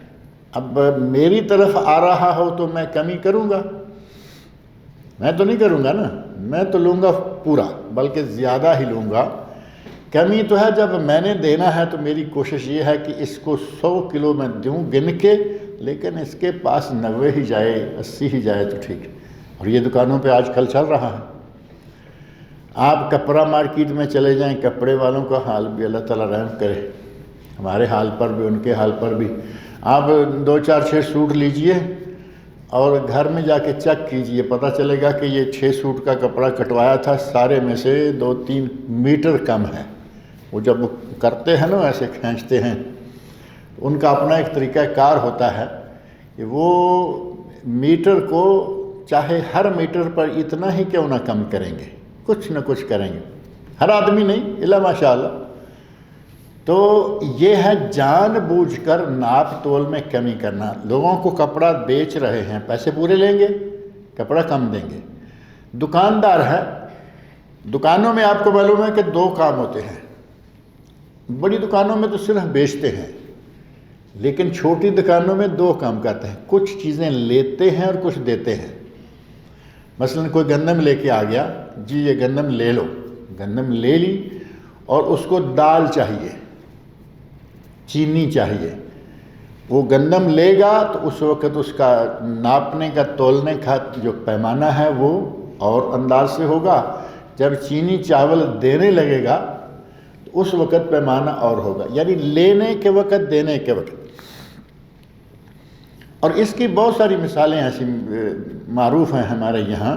اب میری طرف آ رہا ہو تو میں کمی کروں گا؟ میں تو نہیں کروں گا نا، میں تو لوں گا پورا، بلکہ زیادہ ہی لوں گا۔ کمی تو ہے جب میں نے دینا ہے تو میری کوشش یہ ہے کہ اس کو 100 کلو میں دوں گن کے، لیکن اس کے پاس 90 ہی جائے، 80 ہی جائے تو ٹھیک ہے۔ اور یہ دکانوں پہ آج کل چل رہا ہے۔ آپ کپڑا مارکیٹ میں چلے جائیں، کپڑے والوں کا حال بھی اللہ تعالیٰ رحم کرے، ہمارے حال پر بھی ان کے حال پر بھی۔ آپ 2-4-6 سوٹ لیجئے اور گھر میں جا کے چیک کیجئے، پتہ چلے گا کہ یہ 6 سوٹ کا کپڑا کٹوایا تھا، سارے میں سے 2-3 میٹر کم ہے۔ وہ جب کرتے ہیں نا ایسے کھینچتے ہیں، ان کا اپنا ایک طریقہ کار ہوتا ہے کہ وہ میٹر کو چاہے ہر میٹر پر اتنا ہی کیوں نہ کم کریں گے، کچھ نہ کچھ کریں گے، ہر آدمی نہیں الا ماشاء اللہ۔ تو یہ ہے جان بوجھ کر ناپ تول میں کمی کرنا۔ لوگوں کو کپڑا بیچ رہے ہیں، پیسے پورے لیں گے، کپڑا کم دیں گے۔ دکاندار ہے، دکانوں میں آپ کو معلوم ہے کہ 2 کام ہوتے ہیں۔ بڑی دکانوں میں تو صرف بیچتے ہیں، لیکن چھوٹی دکانوں میں 2 کام کرتے ہیں، کچھ چیزیں لیتے ہیں اور کچھ دیتے ہیں۔ مثلا کوئی گندم لے کے آ گیا، جی یہ گندم لے لو، گندم لے لی، اور اس کو دال چاہیے، چینی چاہیے۔ وہ گندم لے گا تو اس وقت اس کا ناپنے کا تولنے کا جو پیمانہ ہے وہ اور انداز سے ہوگا۔ جب چینی چاول دینے لگے گا تو اس وقت پیمانہ اور ہوگا، یعنی لینے کے وقت، دینے کے وقت۔ اور اس کی بہت ساری مثالیں ایسی معروف ہیں ہمارے یہاں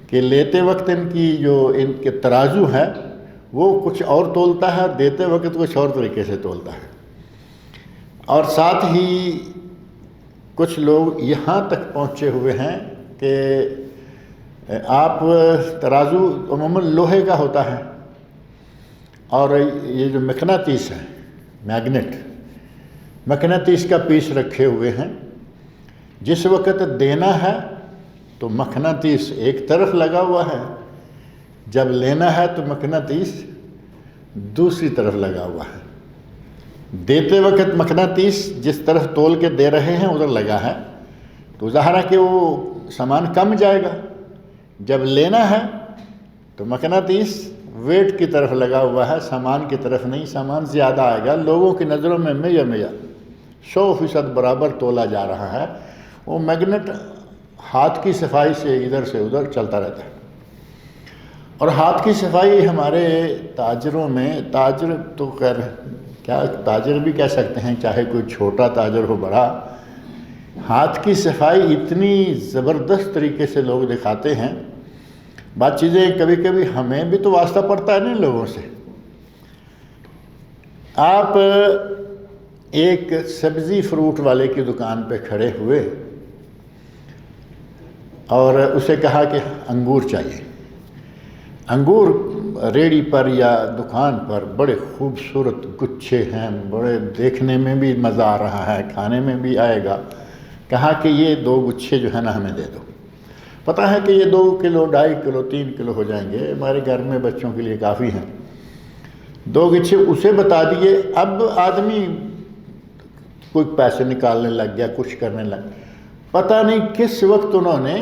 کہ لیتے وقت ان کے ترازو ہے وہ کچھ اور تولتا ہے، اور دیتے وقت کچھ اور طریقے سے تولتا ہے۔ اور ساتھ ہی کچھ لوگ یہاں تک پہنچے ہوئے ہیں کہ آپ ترازو عموماً لوہے کا ہوتا ہے، اور یہ جو مقناطیس ہے، میگنیٹ، مقناطیس کا پیس رکھے ہوئے ہیں۔ جس وقت دینا ہے تو مقناطیس ایک طرف لگا ہوا ہے، جب لینا ہے تو مقناطیس دوسری طرف لگا ہوا ہے۔ دیتے وقت مقناطیس جس طرف تول کے دے رہے ہیں ادھر لگا ہے، تو ظاہر ہے کہ وہ سامان کم جائے گا۔ جب لینا ہے تو مقناطیس ویٹ کی طرف لگا ہوا ہے، سامان کی طرف نہیں، سامان زیادہ آئے گا۔ لوگوں کی نظروں میں 100% برابر تولا جا رہا ہے۔ وہ میگنیٹ ہاتھ کی صفائی سے ادھر سے ادھر چلتا رہتا ہے۔ اور ہاتھ کی صفائی ہمارے تاجروں میں، تاجر تو خیر کیا تاجر بھی کہہ سکتے ہیں، چاہے کوئی چھوٹا تاجر ہو بڑا، ہاتھ کی صفائی اتنی زبردست طریقے سے لوگ دکھاتے ہیں۔ بات چیزیں کبھی کبھی ہمیں بھی تو واسطہ پڑتا ہے نا لوگوں سے۔ آپ ایک سبزی فروٹ والے کی دکان پہ کھڑے ہوئے اور اسے کہا کہ انگور چاہیے۔ انگور ریڑھی پر یا دکان پر بڑے خوبصورت گچھے ہیں، بڑے دیکھنے میں بھی مزہ آ رہا ہے، کھانے میں بھی آئے گا۔ کہا کہ یہ 2 گچھے جو ہے نا ہمیں دے دو۔ پتہ ہے کہ یہ 2 کلو، 2.5 کلو، 3 کلو ہو جائیں گے، ہمارے گھر میں بچوں کے لیے کافی ہیں۔ 2 گچھے اسے بتا دیے۔ اب آدمی کوئی پیسے نکالنے لگ گیا، کچھ کرنے لگ گیا، پتہ نہیں کس وقت انہوں نے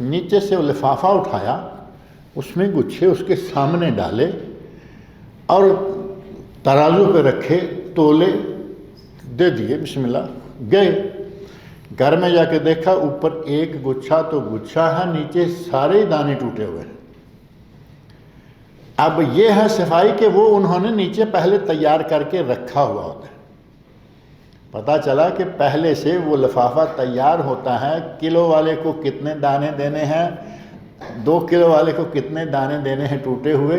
نیچے سے لفافہ اٹھایا، اس میں گچھے اس کے سامنے ڈالے اور ترازو پہ رکھے، تولے، دے دیے، بسم اللہ، گئے۔ گھر میں جا کے دیکھا اوپر ایک گچھا تو گچھا ہے، نیچے سارے دانے ٹوٹے ہوئے ہیں۔ اب یہ ہے صفائی کہ وہ انہوں نے نیچے پہلے تیار کر کے رکھا ہوا ہوتا ہے۔ پتہ چلا کہ پہلے سے وہ لفافہ تیار ہوتا ہے، کلو والے کو کتنے دانے دینے ہیں، 2 کلو والے کو کتنے دانے دینے ہیں ٹوٹے ہوئے۔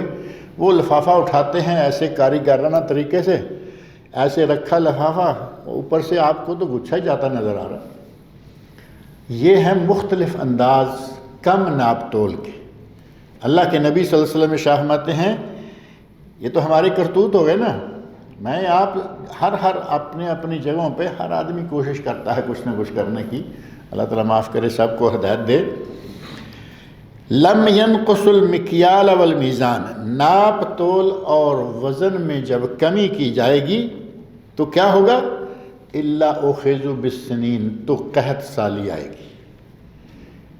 وہ لفافہ اٹھاتے ہیں ایسے کاریگرانہ طریقے سے، ایسے رکھا لفافہ، اوپر سے آپ کو تو گچھا ہی جاتا نظر آ رہا۔ یہ ہے مختلف انداز کم ناپ تول کے۔ اللہ کے نبی صلی اللہ علیہ وسلم ارشاد فرماتے ہیں، یہ تو ہماری کرتوت ہو گئے نا، میں آپ ہر اپنے اپنی جگہوں پہ ہر آدمی کوشش کرتا ہے کچھ نہ کچھ کرنے کی، اللہ تعالیٰ معاف کرے، سب کو ہدایت دے۔ لم ينقص المکیال والمیزان، ناپ تول اور وزن میں جب کمی کی جائے گی تو کیا ہوگا؟ الا اخذوا بالسنین، تو قحط سالی آئے گی۔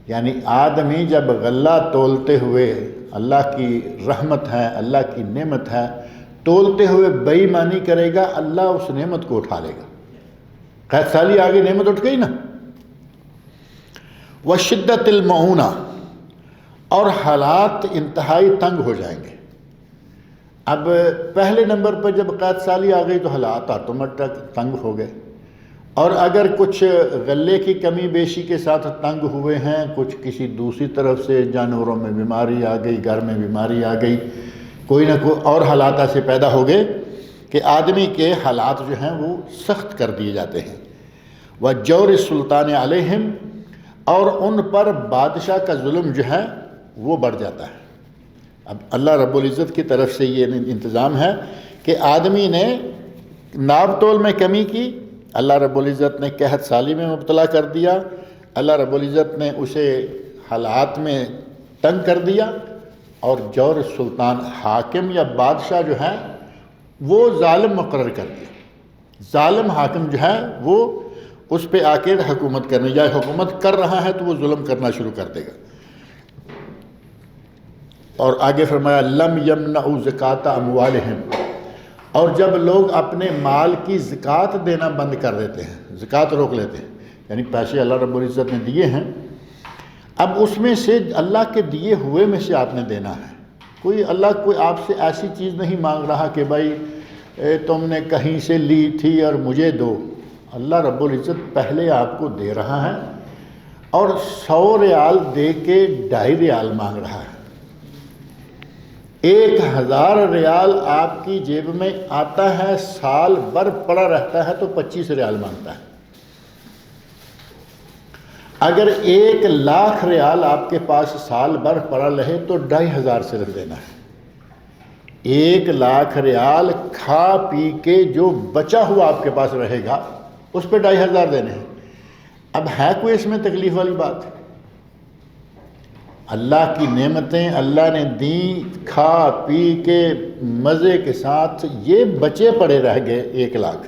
یعنی آدمی جب غلہ تولتے ہوئے، اللہ کی رحمت ہے، اللہ کی نعمت ہے، تولتے ہوئے بے ایمانی کرے گا، اللہ اس نعمت کو اٹھا لے گا۔ قحط سالی آگے نعمت اٹھ گئی نا۔ وشدت المعونہ، اور حالات انتہائی تنگ ہو جائیں گے۔ اب پہلے نمبر پر جب قحط سالی آ گئی تو حالات آٹومیٹک تنگ ہو گئے، اور اگر کچھ غلے کی کمی بیشی کے ساتھ تنگ ہوئے ہیں، کچھ کسی دوسری طرف سے جانوروں میں بیماری آ گئی، گھر میں بیماری آ گئی، کوئی نہ کوئی اور حالات ایسے پیدا ہو گئے کہ آدمی کے حالات جو ہیں وہ سخت کر دیے جاتے ہیں۔ وَجَوْرِ السُّلْطَانِ عَلَيْهِمْ، اور ان پر بادشاہ کا ظلم جو ہے وہ بڑھ جاتا ہے۔ اب اللہ رب العزت کی طرف سے یہ انتظام ہے کہ آدمی نے ناپ تول میں کمی کی، اللہ رب العزت نے قحط سالی میں مبتلا کر دیا، اللہ رب العزت نے اسے حالات میں تنگ کر دیا، اور جور السلطان، حاکم یا بادشاہ جو ہے وہ ظالم مقرر کر دیا۔ ظالم حاکم جو ہے وہ اس پہ آ کے حکومت کرنے، یا حکومت کر رہا ہے تو وہ ظلم کرنا شروع کر دے گا۔ اور آگے فرمایا لم یمنعوا زکاۃ اموالہم، اور جب لوگ اپنے مال کی زکوٰۃ دینا بند کر دیتے ہیں، زکوٰۃ روک لیتے ہیں، یعنی پیسے اللہ رب العزت نے دیے ہیں، اب اس میں سے اللہ کے دیے ہوئے میں سے آپ نے دینا ہے۔ کوئی آپ سے ایسی چیز نہیں مانگ رہا کہ بھائی تم نے کہیں سے لی تھی اور مجھے دو۔ اللہ رب العزت پہلے آپ کو دے رہا ہے، اور 100 ریال دے کے 2.5 ریال مانگ رہا ہے۔ 1000 ریال آپ کی جیب میں آتا ہے، سال بھر پڑا رہتا ہے تو 25 ریال مانگتا ہے۔ اگر 1,00,000 ریال آپ کے پاس سال بھر پڑا رہے تو 2,500 صرف دینا ہے۔ 1,00,000 ریال کھا پی کے جو بچا ہوا آپ کے پاس رہے گا اس پہ 2,500 دینے ہیں۔ اب ہے کوئی اس میں تکلیف والی بات؟ اللہ کی نعمتیں اللہ نے دیں، کھا پی کے مزے کے ساتھ یہ بچے پڑے رہ گئے 1,00,000،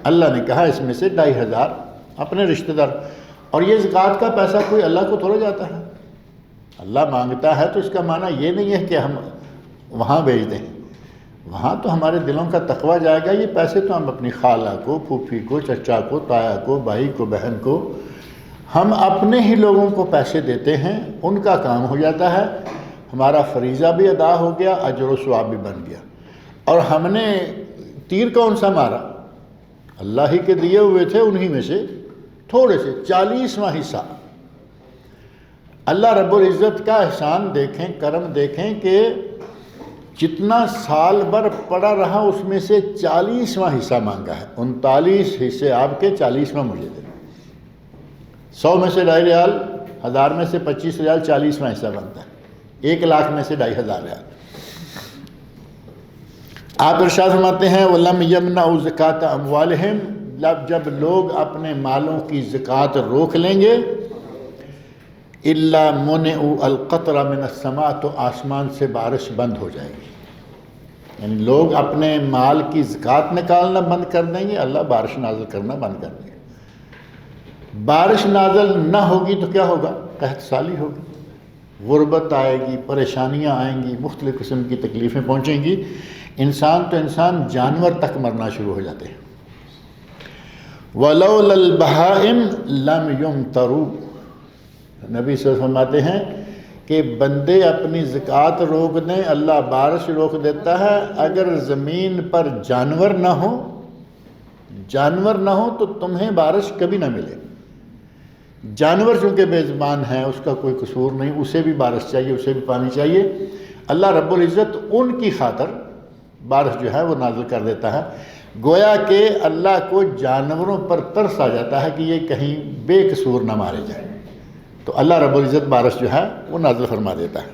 اللہ نے کہا اس میں سے 2,500 اپنے رشتہ دار۔ اور یہ زکوٰۃ کا پیسہ کوئی اللہ کو تھوڑا جاتا ہے، اللہ مانگتا ہے تو اس کا معنی یہ نہیں ہے کہ ہم وہاں بھیج دیں، وہاں تو ہمارے دلوں کا تقویٰ جائے گا۔ یہ پیسے تو ہم اپنی خالہ کو، پھوپھی کو، چچا کو، تایا کو، بھائی کو، بہن کو، ہم اپنے ہی لوگوں کو پیسے دیتے ہیں، ان کا کام ہو جاتا ہے، ہمارا فریضہ بھی ادا ہو گیا، اجر و ثواب بھی بن گیا۔ اور ہم نے تیر کون سا مارا؟ اللہ ہی کے دیے ہوئے تھے، انہی میں سے تھوڑے سے 40واں حصہ۔ اللہ رب العزت کا احسان دیکھیں، کرم دیکھیں کہ جتنا سال بھر پڑا رہا اس میں سے 40واں حصہ مانگا ہے۔ 39 حصے آپ کے، 40واں مجھے دیں۔ 100 میں سے 2.5 ریال، 1000 میں سے 25 ریال، 40واں حصہ بنتا ہے۔ 1,00,000 میں سے 2,500 ریال۔ آپ ارشاد فرماتے ہیں وَلَمْ يَمْنَعُوا زَكَاةَ أَمْوَالِهِمْ، جب لوگ اپنے مالوں کی زکوٰۃ روک لیں گے، إِلَّا مُنِعُوا الْقَطْرَ مِنَ السَّمَاءِ، تو آسمان سے بارش بند ہو جائے گی۔ یعنی لوگ اپنے مال کی زکوٰۃ نکالنا بند کر دیں گے، اللہ بارش نازل کرنا بند کر دیں گے۔ بارش نازل نہ ہوگی تو کیا ہوگا؟ قحط سالی ہوگی، غربت آئے گی، پریشانیاں آئیں گی، مختلف قسم کی تکلیفیں پہنچیں گی، انسان تو انسان، جانور تک مرنا شروع ہو جاتے ہیں۔ وَلَوْلَا الْبَهَائِمْ لَمْ يُمْطَرُوا، نبی صلی اللہ علیہ وسلم فرماتے ہیں کہ بندے اپنی زکوٰۃ روک دیں، اللہ بارش روک دیتا ہے۔ اگر زمین پر جانور نہ ہو تو تمہیں بارش کبھی نہ ملے۔ جانور چونکہ بے زبان ہے، اس کا کوئی قصور نہیں، اسے بھی بارش چاہیے، اسے بھی پانی چاہیے۔ اللہ رب العزت ان کی خاطر بارش جو ہے وہ نازل کر دیتا ہے۔ گویا کہ اللہ کو جانوروں پر ترس آ جاتا ہے کہ یہ کہیں بے قصور نہ مارے جائیں، تو اللہ رب العزت بارش جو ہے وہ نازل فرما دیتا ہے۔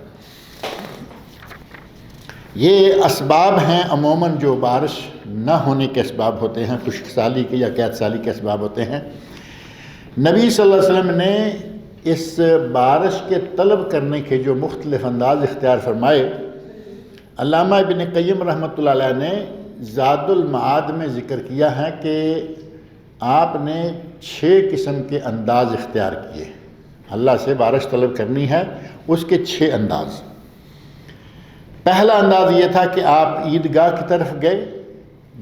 یہ اسباب ہیں عموماً جو بارش نہ ہونے کے اسباب ہوتے ہیں، خشک سالی کے یا قحط سالی کے اسباب ہوتے ہیں۔ نبی صلی اللہ علیہ وسلم نے اس بارش کے طلب کرنے کے جو مختلف انداز اختیار فرمائے، علامہ ابن قیم رحمۃ اللہ علیہ نے زاد المعاد میں ذکر کیا ہے کہ آپ نے 6 قسم کے انداز اختیار کیے۔ اللہ سے بارش طلب کرنی ہے، اس کے 6 انداز۔ پہلا انداز یہ تھا کہ آپ عیدگاہ کی طرف گئے،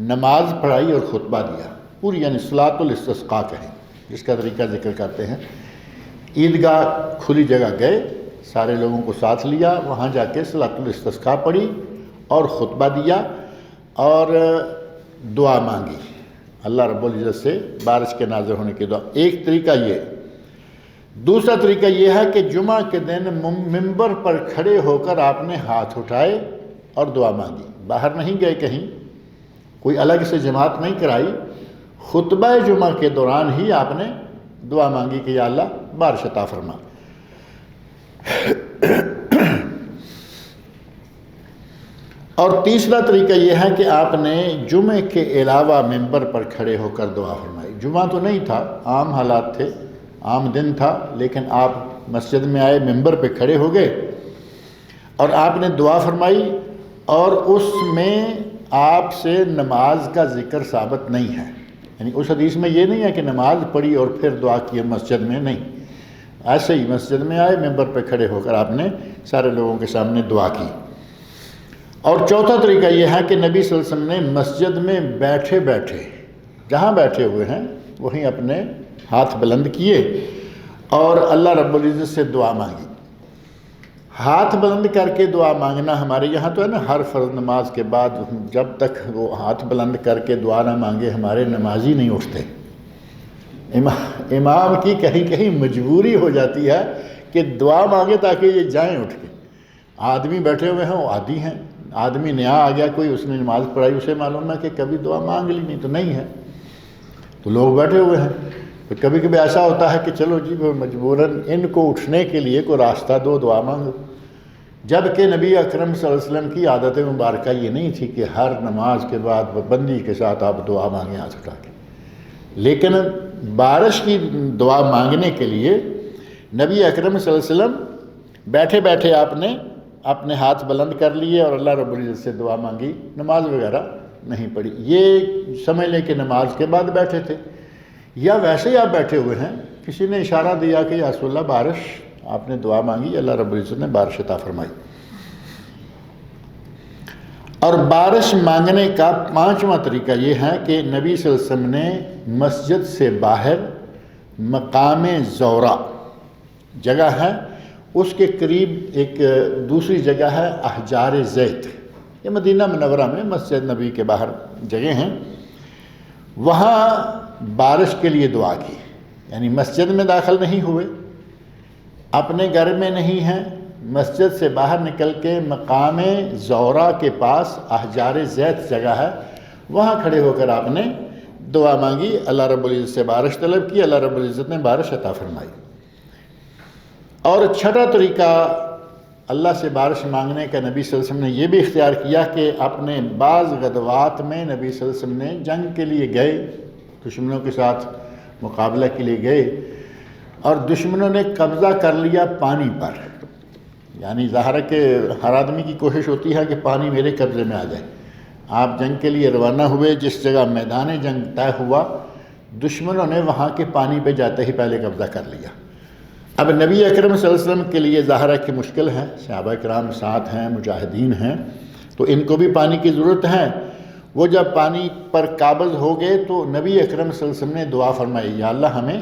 نماز پڑھائی اور خطبہ دیا، پوری یعنی صلاۃ الاستسقاء کہیں، جس کا طریقہ ذکر کرتے ہیں۔ عیدگاہ کھلی جگہ گئے، سارے لوگوں کو ساتھ لیا، وہاں جا کے صلاۃ الاستسقاء پڑھی اور خطبہ دیا اور دعا مانگی، اللہ رب العزت سے بارش کے نازل ہونے کی دعا۔ ایک طریقہ یہ۔ دوسرا طریقہ یہ ہے کہ جمعہ کے دن ممبر پر کھڑے ہو کر آپ نے ہاتھ اٹھائے اور دعا مانگی، باہر نہیں گئے کہیں، کوئی الگ سے جماعت نہیں کرائی، خطبہ جمعہ کے دوران ہی آپ نے دعا مانگی کہ یا اللہ بارش عطا فرما۔ اور تیسرا طریقہ یہ ہے کہ آپ نے جمعے کے علاوہ ممبر پر کھڑے ہو کر دعا فرمائی۔ جمعہ تو نہیں تھا، عام حالات تھے، عام دن تھا، لیکن آپ مسجد میں آئے، ممبر پہ کھڑے ہو گئے اور آپ نے دعا فرمائی، اور اس میں آپ سے نماز کا ذکر ثابت نہیں ہے، یعنی اس حدیث میں یہ نہیں ہے کہ نماز پڑھی اور پھر دعا کی مسجد میں، نہیں، ایسے ہی مسجد میں آئے، ممبر پہ کھڑے ہو کر آپ نے سارے لوگوں کے سامنے دعا کی۔ اور چوتھا طریقہ یہ ہے کہ نبی صلی اللہ علیہ وسلم نے مسجد میں بیٹھے بیٹھے، جہاں بیٹھے ہوئے ہیں وہیں اپنے ہاتھ بلند کیے اور اللہ رب العزت سے دعا مانگی۔ ہاتھ بلند کر کے دعا مانگنا ہمارے یہاں تو ہے نا، ہر فرض نماز کے بعد جب تک وہ ہاتھ بلند کر کے دعا نہ مانگے ہمارے نمازی نہیں اٹھتے۔ امام کی کہیں کہیں مجبوری ہو جاتی ہے کہ دعا مانگے تاکہ یہ جائیں اٹھ کے۔ آدمی بیٹھے ہوئے ہیں، وہ عادی ہیں، آدمی نیا آ گیا کوئی، اس نے نماز پڑھائی، اسے معلوم ہے کہ کبھی دعا مانگ لی نہیں تو نہیں ہے، تو لوگ بیٹھے ہوئے ہیں۔ تو کبھی کبھی ایسا ہوتا ہے کہ چلو جی مجبوراً ان کو اٹھنے کے لیے کوئی راستہ دو، دعا مانگو، جبکہ نبی اکرم صلی اللہ علیہ وسلم کی عادت مبارکہ یہ نہیں تھی کہ ہر نماز کے بعد پابندی کے ساتھ آپ دعا مانگیں ہاتھ اٹھا کے، لیکن بارش کی دعا مانگنے کے لیے نبی اکرم صلی اللہ علیہ وسلم بیٹھے بیٹھے آپ نے اپنے ہاتھ بلند کر لیے اور اللہ رب العزت سے دعا مانگی، نماز وغیرہ نہیں پڑھی۔ یہ سمجھ لیں کہ نماز کے بعد بیٹھے تھے، یا ویسے ہی آپ بیٹھے ہوئے ہیں، کسی نے اشارہ دیا کہ یا رسول اللہ بارش، آپ نے دعا مانگی، اللہ رب العزت نے بارش عطا فرمائی۔ اور بارش مانگنے کا پانچواں طریقہ یہ ہے کہ نبی صلی اللہ علیہ وسلم نے مسجد سے باہر مقام زورا جگہ ہے، اس کے قریب ایک دوسری جگہ ہے احجار زیت، یہ مدینہ منورہ میں مسجد نبی کے باہر جگہ ہیں، وہاں بارش کے لیے دعا کی، یعنی مسجد میں داخل نہیں ہوئے، اپنے گھر میں نہیں ہیں، مسجد سے باہر نکل کے مقام زورا کے پاس احجار زیت جگہ ہے، وہاں کھڑے ہو کر آپ نے دعا مانگی، اللہ رب العزت سے بارش طلب کی، اللہ رب العزت نے بارش عطا فرمائی۔ اور چھٹا طریقہ اللہ سے بارش مانگنے کا نبی صلی اللہ علیہ وسلم نے یہ بھی اختیار کیا کہ اپنے بعض غزوات میں نبی صلی اللہ علیہ وسلم نے جنگ کے لیے گئے، دشمنوں کے ساتھ مقابلہ کے لیے گئے، اور دشمنوں نے قبضہ کر لیا پانی پر، یعنی ظاہر ہے کہ ہر آدمی کی کوشش ہوتی ہے کہ پانی میرے قبضے میں آ جائے۔ آپ جنگ کے لیے روانہ ہوئے، جس جگہ میدان جنگ طے ہوا، دشمنوں نے وہاں کے پانی پہ جاتے ہی پہلے قبضہ کر لیا۔ اب نبی اکرم صلی اللہ علیہ وسلم کے لیے ظاہر ہے کہ مشکل ہے، صحابہ کرام ساتھ ہیں، مجاہدین ہیں، تو ان کو بھی پانی کی ضرورت ہے۔ وہ جب پانی پر قابض ہو گئے تو نبی اکرم صلی اللہ علیہ وسلم نے دعا فرمائی، یا اللہ ہمیں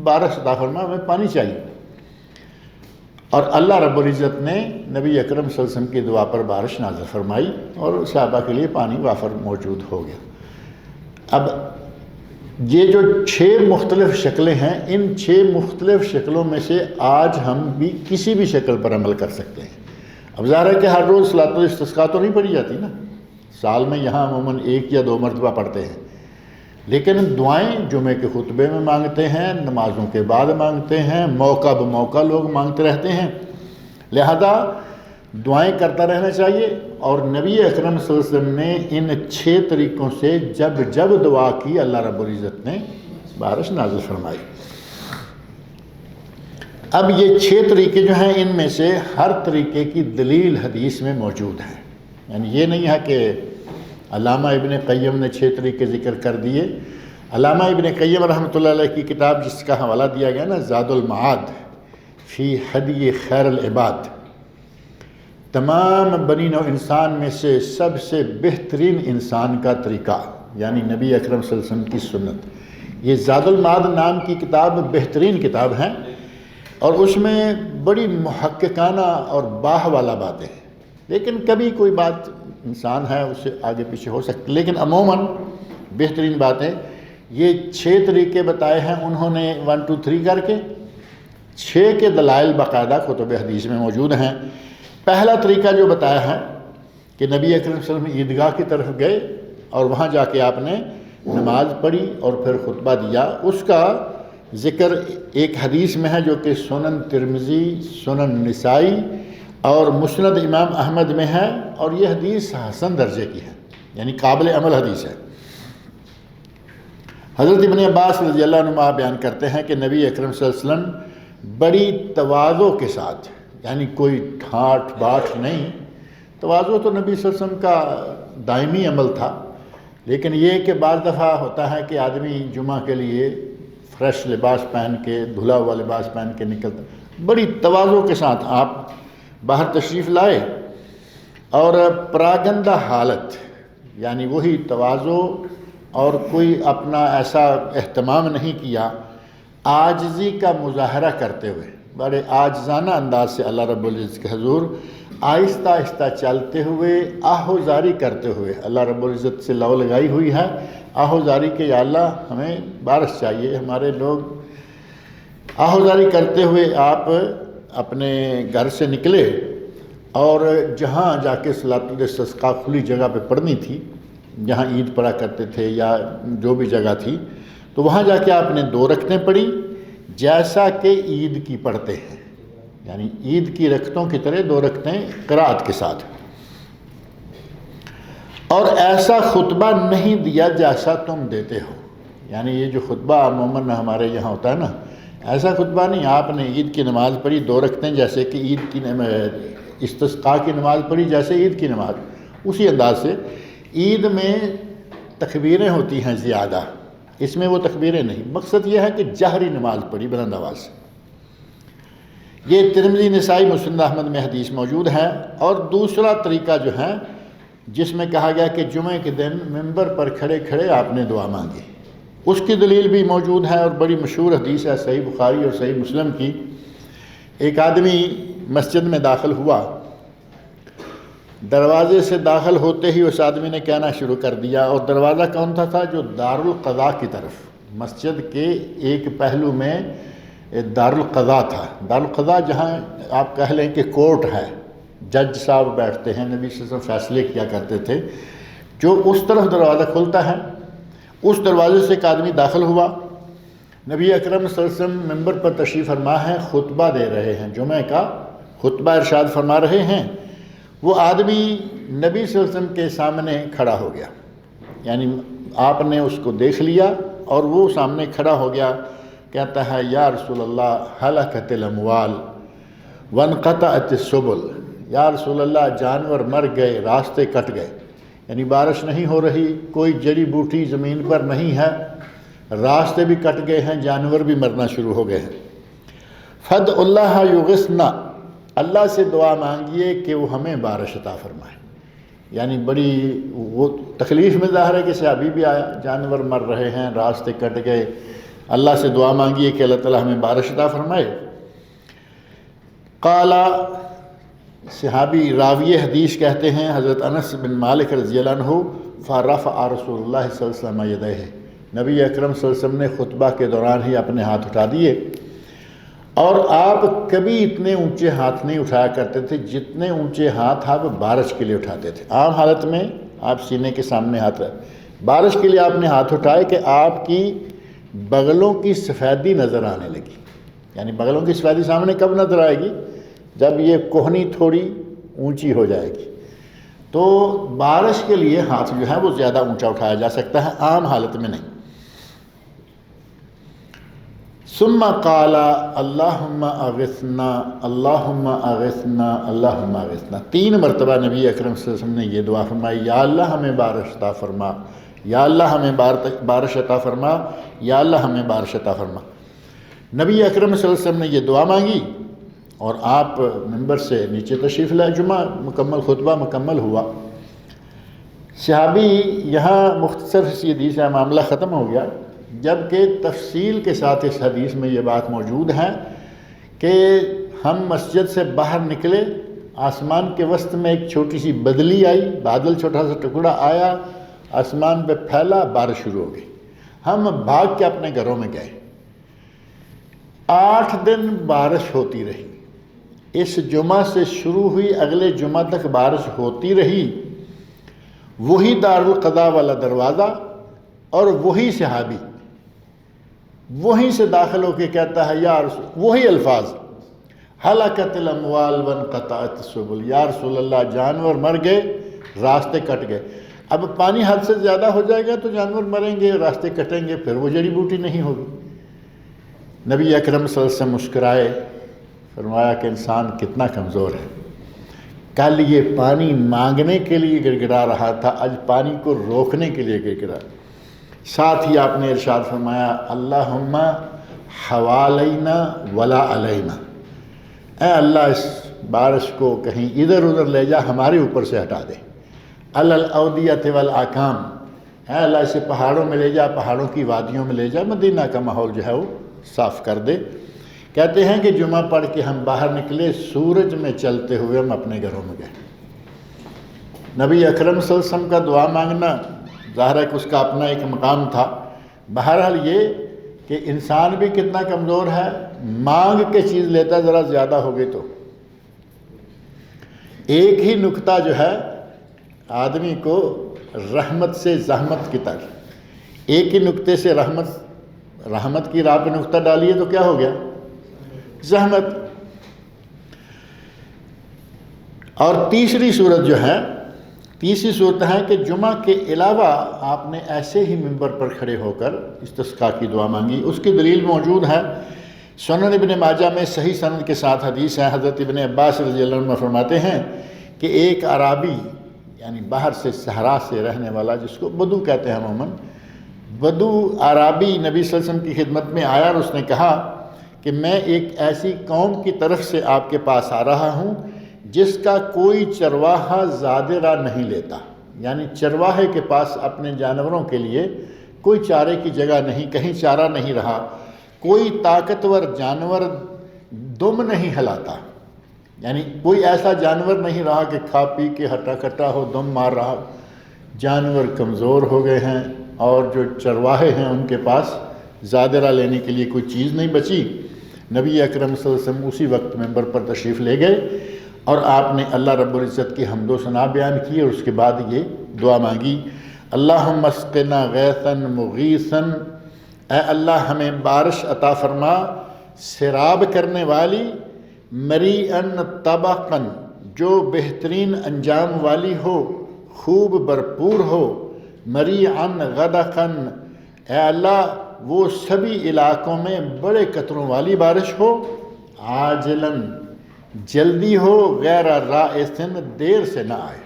بارش عطا فرما، ہمیں پانی چاہیے، اور اللہ رب العزت نے نبی اکرم صلی اللہ علیہ وسلم کی دعا پر بارش نازل فرمائی اور صحابہ کے لیے پانی وافر موجود ہو گیا۔ اب یہ جو 6 مختلف شکلیں ہیں، ان 6 مختلف شکلوں میں سے آج ہم بھی کسی بھی شکل پر عمل کر سکتے ہیں۔ اب ظاہر ہے کہ ہر روز صلاۃ الاستسقاء تو نہیں پڑھی جاتی نا، سال میں یہاں عموماً 1 یا 2 مرتبہ پڑھتے ہیں، لیکن دعائیں جمعے کے خطبے میں مانگتے ہیں، نمازوں کے بعد مانگتے ہیں، موقع بموقع لوگ مانگتے رہتے ہیں، لہذا دعائیں کرتا رہنا چاہیے۔ اور نبی اکرم صلی اللہ علیہ وسلم نے ان 6 طریقوں سے جب جب دعا کی، اللہ رب العزت نے بارش نازل فرمائی۔ اب یہ 6 طریقے جو ہیں، ان میں سے ہر طریقے کی دلیل حدیث میں موجود ہے، یعنی یہ نہیں ہے کہ علامہ ابن قیم نے 6 طریقے ذکر کر دیے۔ علامہ ابن قیم رحمۃ اللہ علیہ کی کتاب جس کا حوالہ دیا گیا نا، زاد المعاد فی ہدی خیر العباد، تمام بنی نوع انسان میں سے سب سے بہترین انسان کا طریقہ، یعنی نبی اکرم صلی اللہ علیہ وسلم کی سنت، یہ زاد المعاد نام کی کتاب بہترین کتاب ہے۔ اور اس میں بڑی محققانہ اور باہ والا باتیں ہیں، لیکن کبھی کوئی بات انسان ہے اس سے آگے پیچھے ہو سکتی، لیکن عموماً بہترین باتیں یہ 6 طریقے بتائے ہیں انہوں نے 1 2 3 کر کے، 6 کے دلائل باقاعدہ کتب حدیث میں موجود ہیں۔ پہلا طریقہ جو بتایا ہے کہ نبی اکرم صلی اللہ علیہ وسلم عیدگاہ کی طرف گئے اور وہاں جا کے آپ نے نماز پڑھی اور پھر خطبہ دیا، اس کا ذکر ایک حدیث میں ہے جو کہ سنن ترمذی، سنن نسائی اور مسند امام احمد میں ہے، اور یہ حدیث حسن درجے کی ہے، یعنی قابل عمل حدیث ہے۔ حضرت ابن عباس رضی اللہ عنہ بیان کرتے ہیں کہ نبی اکرم صلی اللہ علیہ وسلم بڑی تواضع کے ساتھ، یعنی کوئی ٹھاٹ باٹ نہیں، تواضع تو نبی صلی اللہ علیہ وسلم کا دائمی عمل تھا، لیکن یہ کہ بعض دفعہ ہوتا ہے کہ آدمی جمعہ کے لیے فریش لباس پہن کے، دھلا ہوا لباس پہن کے نکلتا، بڑی تواضع کے ساتھ آپ باہر تشریف لائے اور پراگندہ حالت، یعنی وہی تواضع اور کوئی اپنا ایسا اہتمام نہیں کیا، عاجزی کا مظاہرہ کرتے ہوئے بڑے عاجزانہ انداز سے اللہ رب العزت کے حضور آہستہ آہستہ چلتے ہوئے آہوزاری کرتے ہوئے، اللہ رب العزت سے لو لگائی ہوئی ہے آہوزاری کہ یا اللہ ہمیں بارش چاہیے، ہمارے لوگ آہوزاری کرتے ہوئے آپ اپنے گھر سے نکلے اور جہاں جا کے صلاۃ الاستسقاء کھلی جگہ پہ پڑھنی تھی، جہاں عید پڑھا کرتے تھے یا جو بھی جگہ تھی، تو وہاں جا کے آپ نے 2 رکعتیں پڑھی جیسا کہ عید کی پڑھتے ہیں، یعنی عید کی رکعتوں کی طرح 2 رکعتیں قرات کے ساتھ، اور ایسا خطبہ نہیں دیا جیسا تم دیتے ہو، یعنی یہ جو خطبہ عموماً ہمارے یہاں ہوتا ہے نا، ایسا خطبہ نہیں، آپ نے عید کی نماز پڑھی 2 رکعتیں جیسے کہ عید کی استسقاء کی نماز پڑھی جیسے عید کی نماز، اسی انداز سے۔ عید میں تکبیریں ہوتی ہیں زیادہ، اس میں وہ تکبیریں نہیں، مقصد یہ ہے کہ جہری نماز پڑھی بلند آواز سے۔ یہ ترمذی، نسائی، مسند احمد میں حدیث موجود ہے۔ اور دوسرا طریقہ جو ہے جس میں کہا گیا کہ جمعہ کے دن منبر پر کھڑے کھڑے آپ نے دعا مانگی، اس کی دلیل بھی موجود ہے اور بڑی مشہور حدیث ہے صحیح بخاری اور صحیح مسلم کی۔ ایک آدمی مسجد میں داخل ہوا، دروازے سے داخل ہوتے ہی اس آدمی نے کہنا شروع کر دیا، اور دروازہ کون تھا جو دارالقضاء کی طرف، مسجد کے ایک پہلو میں دارالقضاء تھا، دارالقضاء جہاں آپ کہہ لیں کہ کورٹ ہے، جج صاحب بیٹھتے ہیں، نبی صلی اللہ علیہ وسلم فیصلے کیا کرتے تھے، جو اس طرف دروازہ کھلتا ہے اس دروازے سے ایک آدمی داخل ہوا۔ نبی اکرم صلی اللہ علیہ وسلم منبر پر تشریف فرما ہیں، خطبہ دے رہے ہیں، جمعہ کا خطبہ ارشاد فرما رہے ہیں، وہ آدمی نبی صلی اللہ علیہ وسلم کے سامنے کھڑا ہو گیا، یعنی آپ نے اس کو دیکھ لیا اور وہ سامنے کھڑا ہو گیا، کہتا ہے یا رسول اللہ ہلکت الاموال وانقطعت السبل، یا رسول اللہ جانور مر گئے، راستے کٹ گئے، یعنی بارش نہیں ہو رہی، کوئی جڑی بوٹی زمین پر نہیں ہے، راستے بھی کٹ گئے ہیں، جانور بھی مرنا شروع ہو گئے ہیں۔ فد اللہ یغثنا، اللہ سے دعا مانگیے کہ وہ ہمیں بارش عطا فرمائے، یعنی بڑی وہ تکلیف میں ظاہر ہے کہ صحابی بھی آیا، جانور مر رہے ہیں، راستے کٹ گئے، اللہ سے دعا مانگیے کہ اللہ تعالیٰ ہمیں بارش عطا فرمائے۔ قالا، صحابی راوی حدیث کہتے ہیں حضرت انس بن مالک رضی اللہ عنہ، فرفع رسول اللہ صلی اللہ علیہ وسلم یدیہ، نبی اکرم صلی اللہ علیہ وسلم نے خطبہ کے دوران ہی اپنے ہاتھ اٹھا دیے، اور آپ کبھی اتنے اونچے ہاتھ نہیں اٹھایا کرتے تھے جتنے اونچے ہاتھ آپ بارش کے لیے اٹھاتے تھے۔ عام حالت میں آپ سینے کے سامنے ہاتھ رکھ، بارش کے لیے آپ نے ہاتھ اٹھائے کہ آپ کی بغلوں کی سفیدی نظر آنے لگی، یعنی بغلوں کی سفیدی سامنے کب نظر آئے گی؟ جب یہ کوہنی تھوڑی اونچی ہو جائے گی، تو بارش کے لیے ہاتھ جو ہے وہ زیادہ اونچا اٹھایا جا سکتا ہے، عام حالت میں نہیں۔ ثم قال اللہم اغثنا اللہم اغثنا اللہم اغثنا، 3 مرتبہ نبی اکرم صلی اللہ علیہ وسلم نے یہ دعا فرمائی، یا اللہ ہمیں بارش عطا فرما، یا اللہ ہمیں بارش عطا فرما، یا اللہ ہمیں بارش عطا فرما۔ نبی اکرم صلی اللہ علیہ وسلم نے یہ دعا مانگی اور آپ منبر سے نیچے تشریف لائے، جمعہ مکمل، خطبہ مکمل ہوا۔ صحابی یہاں مختصر سی حدیث ہے، معاملہ ختم ہو گیا، جبکہ تفصیل کے ساتھ اس حدیث میں یہ بات موجود ہے کہ ہم مسجد سے باہر نکلے، آسمان کے وسط میں ایک چھوٹی سی بدلی آئی، بادل چھوٹا سا ٹکڑا آیا، آسمان پہ پھیلا، بارش شروع ہو گئی۔ ہم بھاگ کے اپنے گھروں میں گئے۔ 8 دن بارش ہوتی رہی، اس جمعہ سے شروع ہوئی، اگلے جمعہ تک بارش ہوتی رہی۔ وہی دارالقضاء والا دروازہ اور وہی صحابی وہیں سے داخل ہو کے کہتا ہے یا رسول، وہی الفاظ، ہلاکت الاموال وانقطعت السبل، یا رسول اللہ جانور مر گئے، راستے کٹ گئے۔ اب پانی حد سے زیادہ ہو جائے گا تو جانور مریں گے، راستے کٹیں گے، پھر وہ جڑی بوٹی نہیں ہوگی۔ نبی اکرم صلی اللہ علیہ وسلم مسکرائے، فرمایا کہ انسان کتنا کمزور ہے، کل یہ پانی مانگنے کے لیے گڑ گڑا رہا تھا، آج پانی کو روکنے کے لیے گڑ گڑا۔ ساتھ ہی آپ نے ارشاد فرمایا اللہم حوالینا ولا علینا، اے اللہ اس بارش کو کہیں ادھر ادھر لے جا، ہمارے اوپر سے ہٹا دے۔ الاودیۃ والاکام، اے اللہ اسے پہاڑوں میں لے جا، پہاڑوں کی وادیوں میں لے جا، مدینہ کا ماحول جو ہے وہ صاف کر دے۔ کہتے ہیں کہ جمعہ پڑھ کے ہم باہر نکلے، سورج میں چلتے ہوئے ہم اپنے گھروں میں گئے۔ نبی اکرم صلی اللہ علیہ وسلم کا دعا مانگنا ظاہر ہے کہ اس کا اپنا ایک مقام تھا۔ بہرحال یہ کہ انسان بھی کتنا کمزور ہے، مانگ کے چیز لیتا ذرا زیادہ ہو گئی تو ایک ہی نکتہ جو ہے آدمی کو رحمت سے زحمت کی طرف، ایک ہی نکتے سے رحمت کی راہ پہ نکتہ ڈالیے تو کیا ہو گیا؟ زحمت۔ اور تیسری صورت جو ہے، تیسری صورت ہے کہ جمعہ کے علاوہ آپ نے ایسے ہی منبر پر کھڑے ہو کر استسقاء کی دعا مانگی۔ اس کی دلیل موجود ہے، سنن ابن ماجہ میں صحیح سند کے ساتھ حدیث ہے، حضرت ابن عباس رضی اللہ عنہ فرماتے ہیں کہ ایک عرابی، یعنی باہر سے صحرا سے رہنے والا، جس کو بدو کہتے ہیں عموماً، بدو عرابی نبی صلی اللہ علیہ وسلم کی خدمت میں آیا اور اس نے کہا کہ میں ایک ایسی قوم کی طرف سے آپ کے پاس آ رہا ہوں جس کا کوئی چرواہا زادرہ نہیں لیتا، یعنی چرواہے کے پاس اپنے جانوروں کے لیے کوئی چارے کی جگہ نہیں، کہیں چارہ نہیں رہا، کوئی طاقتور جانور دم نہیں ہلاتا، یعنی کوئی ایسا جانور نہیں رہا کہ کھا پی کے ہٹا کٹا ہو، دم مار رہا۔ جانور کمزور ہو گئے ہیں اور جو چرواہے ہیں ان کے پاس زادرہ لینے کے لیے کوئی چیز نہیں بچی۔ نبی اکرم صلی اللہ علیہ وسلم اسی وقت منبر پر تشریف لے گئے اور آپ نے اللہ رب العزت کی حمد و ثنا بیان کی اور اس کے بعد یہ دعا مانگی، اللہم اسقنا غیثا مغیثا، اے اللہ ہمیں بارش عطا فرما سیراب کرنے والی، مریئن طبقن، جو بہترین انجام والی ہو، خوب بھرپور ہو، مریعن غدقن، اے اللہ وہ سبھی علاقوں میں بڑے قطروں والی بارش ہو، عاجلاً جلدی ہو، غیر رائسن دیر سے نہ آئے۔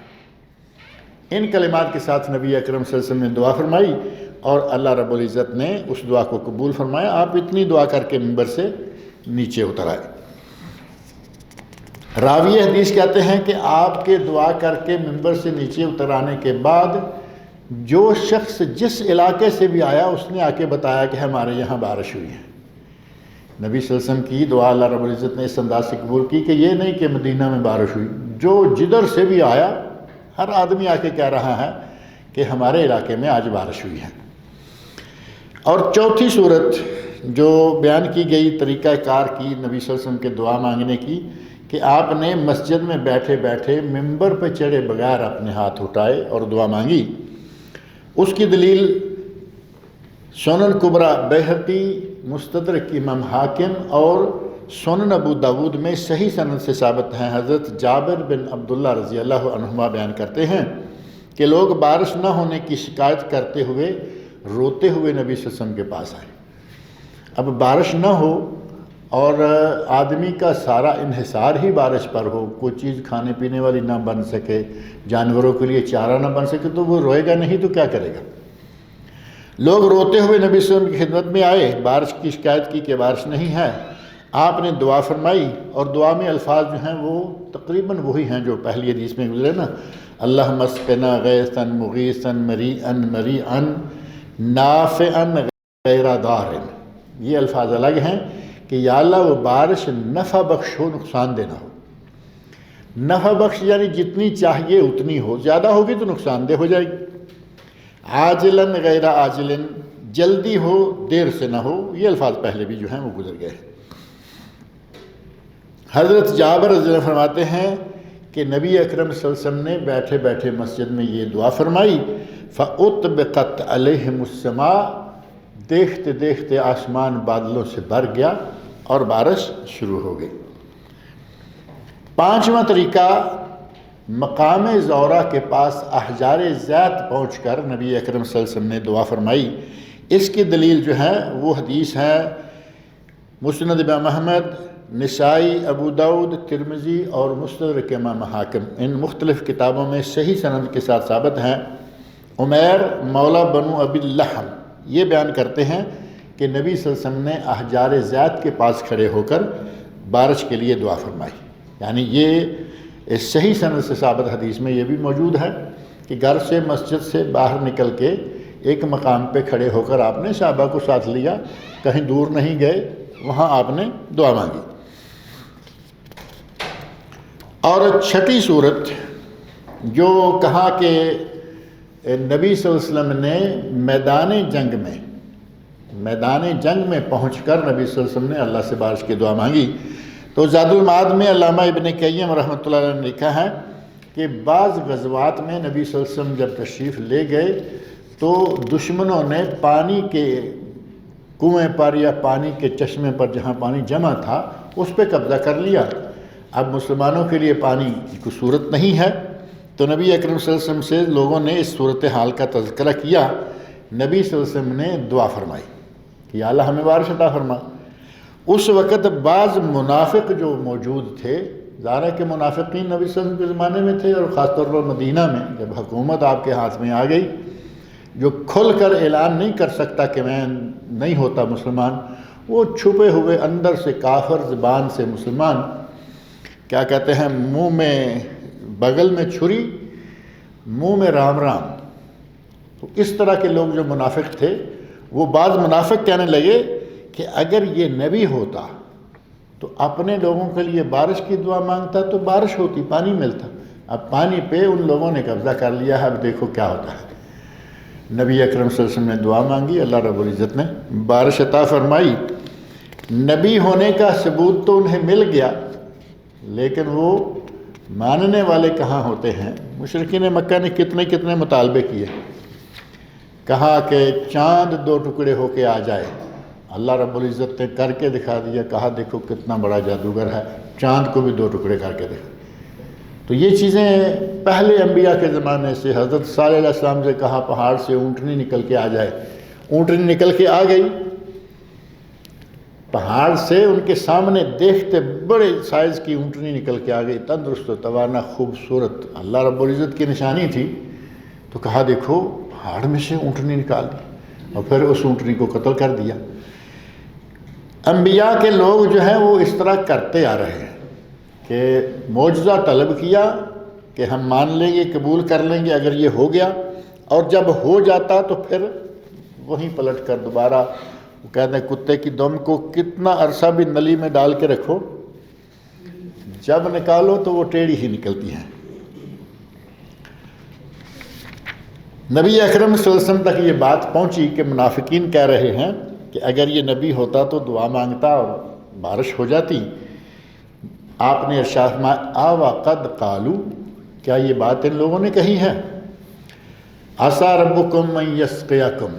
ان کلمات کے ساتھ نبی اکرم صلی اللہ علیہ وسلم نے دعا فرمائی اور اللہ رب العزت نے اس دعا کو قبول فرمایا۔ آپ اتنی دعا کر کے منبر سے نیچے اتر آئے۔ راوی حدیث کہتے ہیں کہ آپ کے دعا کر کے منبر سے نیچے اتر آنے کے بعد جو شخص جس علاقے سے بھی آیا اس نے آ کے بتایا کہ ہمارے یہاں بارش ہوئی ہے۔ نبی صلی اللہ علیہ وسلم کی دعا اللہ رب العزت نے اس انداز سے قبول کی کہ یہ نہیں کہ مدینہ میں بارش ہوئی، جو جدھر سے بھی آیا ہر آدمی آ کے کہہ رہا ہے کہ ہمارے علاقے میں آج بارش ہوئی ہے۔ اور چوتھی صورت جو بیان کی گئی طریقہ کار کی نبی صلی اللہ علیہ وسلم کے دعا مانگنے کی، کہ آپ نے مسجد میں بیٹھے بیٹھے منبر پہ چڑھے بغیر اپنے ہاتھ اٹھائے اور دعا مانگی۔ اس کی دلیل سنن کبریٰ بیہقی، مستدرک امام حاکم اور سنن ابو داود میں صحیح سند سے ثابت ہیں۔ حضرت جابر بن عبداللہ رضی اللہ عنہما بیان کرتے ہیں کہ لوگ بارش نہ ہونے کی شکایت کرتے ہوئے روتے ہوئے نبی صلی اللہ علیہ وسلم کے پاس آئے۔ اب بارش نہ ہو اور آدمی کا سارا انحصار ہی بارش پر ہو، کوئی چیز کھانے پینے والی نہ بن سکے، جانوروں کے لیے چارہ نہ بن سکے، تو وہ روئے گا نہیں تو کیا کرے گا؟ لوگ روتے ہوئے نبی صلی اللہ علیہ وسلم کی خدمت میں آئے، بارش کی شکایت کی کہ بارش نہیں ہے۔ آپ نے دعا فرمائی اور دعا میں الفاظ جو ہیں وہ تقریباً وہی ہیں جو پہلی حدیث میں گزرے نا، اللہم اسقنا غیثا مغیثا مریئا مریعا نافعا غیر ضار۔ یہ الفاظ الگ ہیں کہ یا اللہ وہ بارش نفع بخش ہو، نقصان دہ نہ ہو۔ نفع بخش یعنی جتنی چاہیے اتنی ہو، زیادہ ہوگی تو نقصان دہ ہو جائے گی۔ عاجلاً غیر عاجلاً، جلدی ہو دیر سے نہ ہو، یہ الفاظ پہلے بھی جو ہیں وہ گزر گئے ہیں۔ حضرت جابر رضی اللہ عنہ فرماتے ہیں کہ نبی اکرم صلی اللہ علیہ وسلم نے بیٹھے بیٹھے مسجد میں یہ دعا فرمائی، فَأُطْبِقَتْ عَلَيْهِمُ السَّمَاءُ، دیکھتے دیکھتے آسمان بادلوں سے بھر گیا اور بارش شروع ہو گئی۔ پانچواں طریقہ، مقام زورہ کے پاس احجار زیت پہنچ کر نبی اکرم صلی اللہ علیہ وسلم نے دعا فرمائی۔ اس کی دلیل جو ہے وہ حدیث ہے مسند امام احمد، نسائی، ابو داؤد، ترمذی اور مستدرک امام حاکم، ان مختلف کتابوں میں صحیح سند کے ساتھ ثابت ہیں۔ عمیر مولا بنو ابی اللحم یہ بیان کرتے ہیں کہ نبی صلی اللہ علیہ وسلم نے احجار زیت کے پاس کھڑے ہو کر بارش کے لیے دعا فرمائی۔ یعنی یہ اس صحیح سند سے ثابت حدیث میں یہ بھی موجود ہے کہ گھر سے مسجد سے باہر نکل کے ایک مقام پہ کھڑے ہو کر آپ نے صحابہ کو ساتھ لیا، کہیں دور نہیں گئے، وہاں آپ نے دعا مانگی۔ اور چھٹی صورت جو کہا کہ نبی صلی اللہ علیہ وسلم نے میدان جنگ میں پہنچ کر نبی صلی اللہ علیہ وسلم نے اللہ سے بارش کی دعا مانگی، تو زاد المعاد میں علامہ ابن قیم رحمۃ اللہ علیہ نے لکھا ہے کہ بعض غزوات میں نبی صلی اللہ علیہ وسلم جب تشریف لے گئے تو دشمنوں نے پانی کے کنویں پر یا پانی کے چشمے پر جہاں پانی جمع تھا اس پہ قبضہ کر لیا۔ اب مسلمانوں کے لیے پانی کی کوئی صورت نہیں ہے، تو نبی اکرم صلی اللہ علیہ وسلم سے لوگوں نے اس صورتحال کا تذکرہ کیا۔ نبی صلی اللہ علیہ وسلم نے دعا فرمائی کہ یا اللہ ہمیں بارش عطا فرما۔ اس وقت بعض منافق جو موجود تھے، ظاہر ہے کہ منافقین نبی صلی اللہ علیہ وسلم کے زمانے میں تھے، اور خاص طور پر مدینہ میں جب حکومت آپ کے ہاتھ میں آ گئی، جو کھل کر اعلان نہیں کر سکتا کہ میں نہیں ہوتا مسلمان، وہ چھپے ہوئے اندر سے کافر، زبان سے مسلمان، کیا کہتے ہیں، منہ میں بغل میں چھری، منہ میں رام رام۔ تو اس طرح کے لوگ جو منافق تھے، وہ بعض منافق کہنے لگے کہ اگر یہ نبی ہوتا تو اپنے لوگوں کے لیے بارش کی دعا مانگتا تو بارش ہوتی، پانی ملتا۔ اب پانی پہ ان لوگوں نے قبضہ کر لیا ہے، اب دیکھو کیا ہوتا ہے۔ نبی اکرم صلی اللہ علیہ وسلم نے دعا مانگی، اللہ رب العزت نے بارش عطا فرمائی۔ نبی ہونے کا ثبوت تو انہیں مل گیا، لیکن وہ ماننے والے کہاں ہوتے ہیں؟ مشرکین مکہ نے کتنے کتنے مطالبے کیے، کہا کہ چاند 2 ٹکڑے ہو کے آ جائے، اللہ رب العزت نے کر کے دکھا دیا، کہا دیکھو کتنا بڑا جادوگر ہے، چاند کو بھی 2 ٹکڑے کر کے دکھا۔ تو یہ چیزیں پہلے انبیاء کے زمانے سے، حضرت صالح علیہ السلام سے کہا پہاڑ سے اونٹنی نکل کے آ جائے، اونٹنی نکل کے آ گئی، پہاڑ سے ان کے سامنے دیکھتے بڑے سائز کی اونٹنی نکل کے آ گئی، تندرست و توانا خوبصورت، اللہ رب العزت کی نشانی تھی۔ تو کہا دیکھو پہاڑ میں سے اونٹنی نکال دی، اور پھر اس اونٹنی کو قتل کر دیا۔ انبیاء کے لوگ جو ہیں وہ اس طرح کرتے آ رہے ہیں کہ معجزہ طلب کیا کہ ہم مان لیں گے، قبول کر لیں گے اگر یہ ہو گیا، اور جب ہو جاتا تو پھر وہیں پلٹ کر دوبارہ وہ کہتے ہیں کتے کی دم کو کتنا عرصہ بھی نلی میں ڈال کے رکھو، جب نکالو تو وہ ٹیڑھی ہی نکلتی ہیں۔ نبی اکرم صلی اللہ علیہ وسلم تک یہ بات پہنچی کہ منافقین کہہ رہے ہیں کہ اگر یہ نبی ہوتا تو دعا مانگتا اور بارش ہو جاتی۔ آپ نے ارشاد فرمایا آوا قد قالو، کیا یہ بات ان لوگوں نے کہی ہے؟ عسیٰ ربکم ان یسقیکم،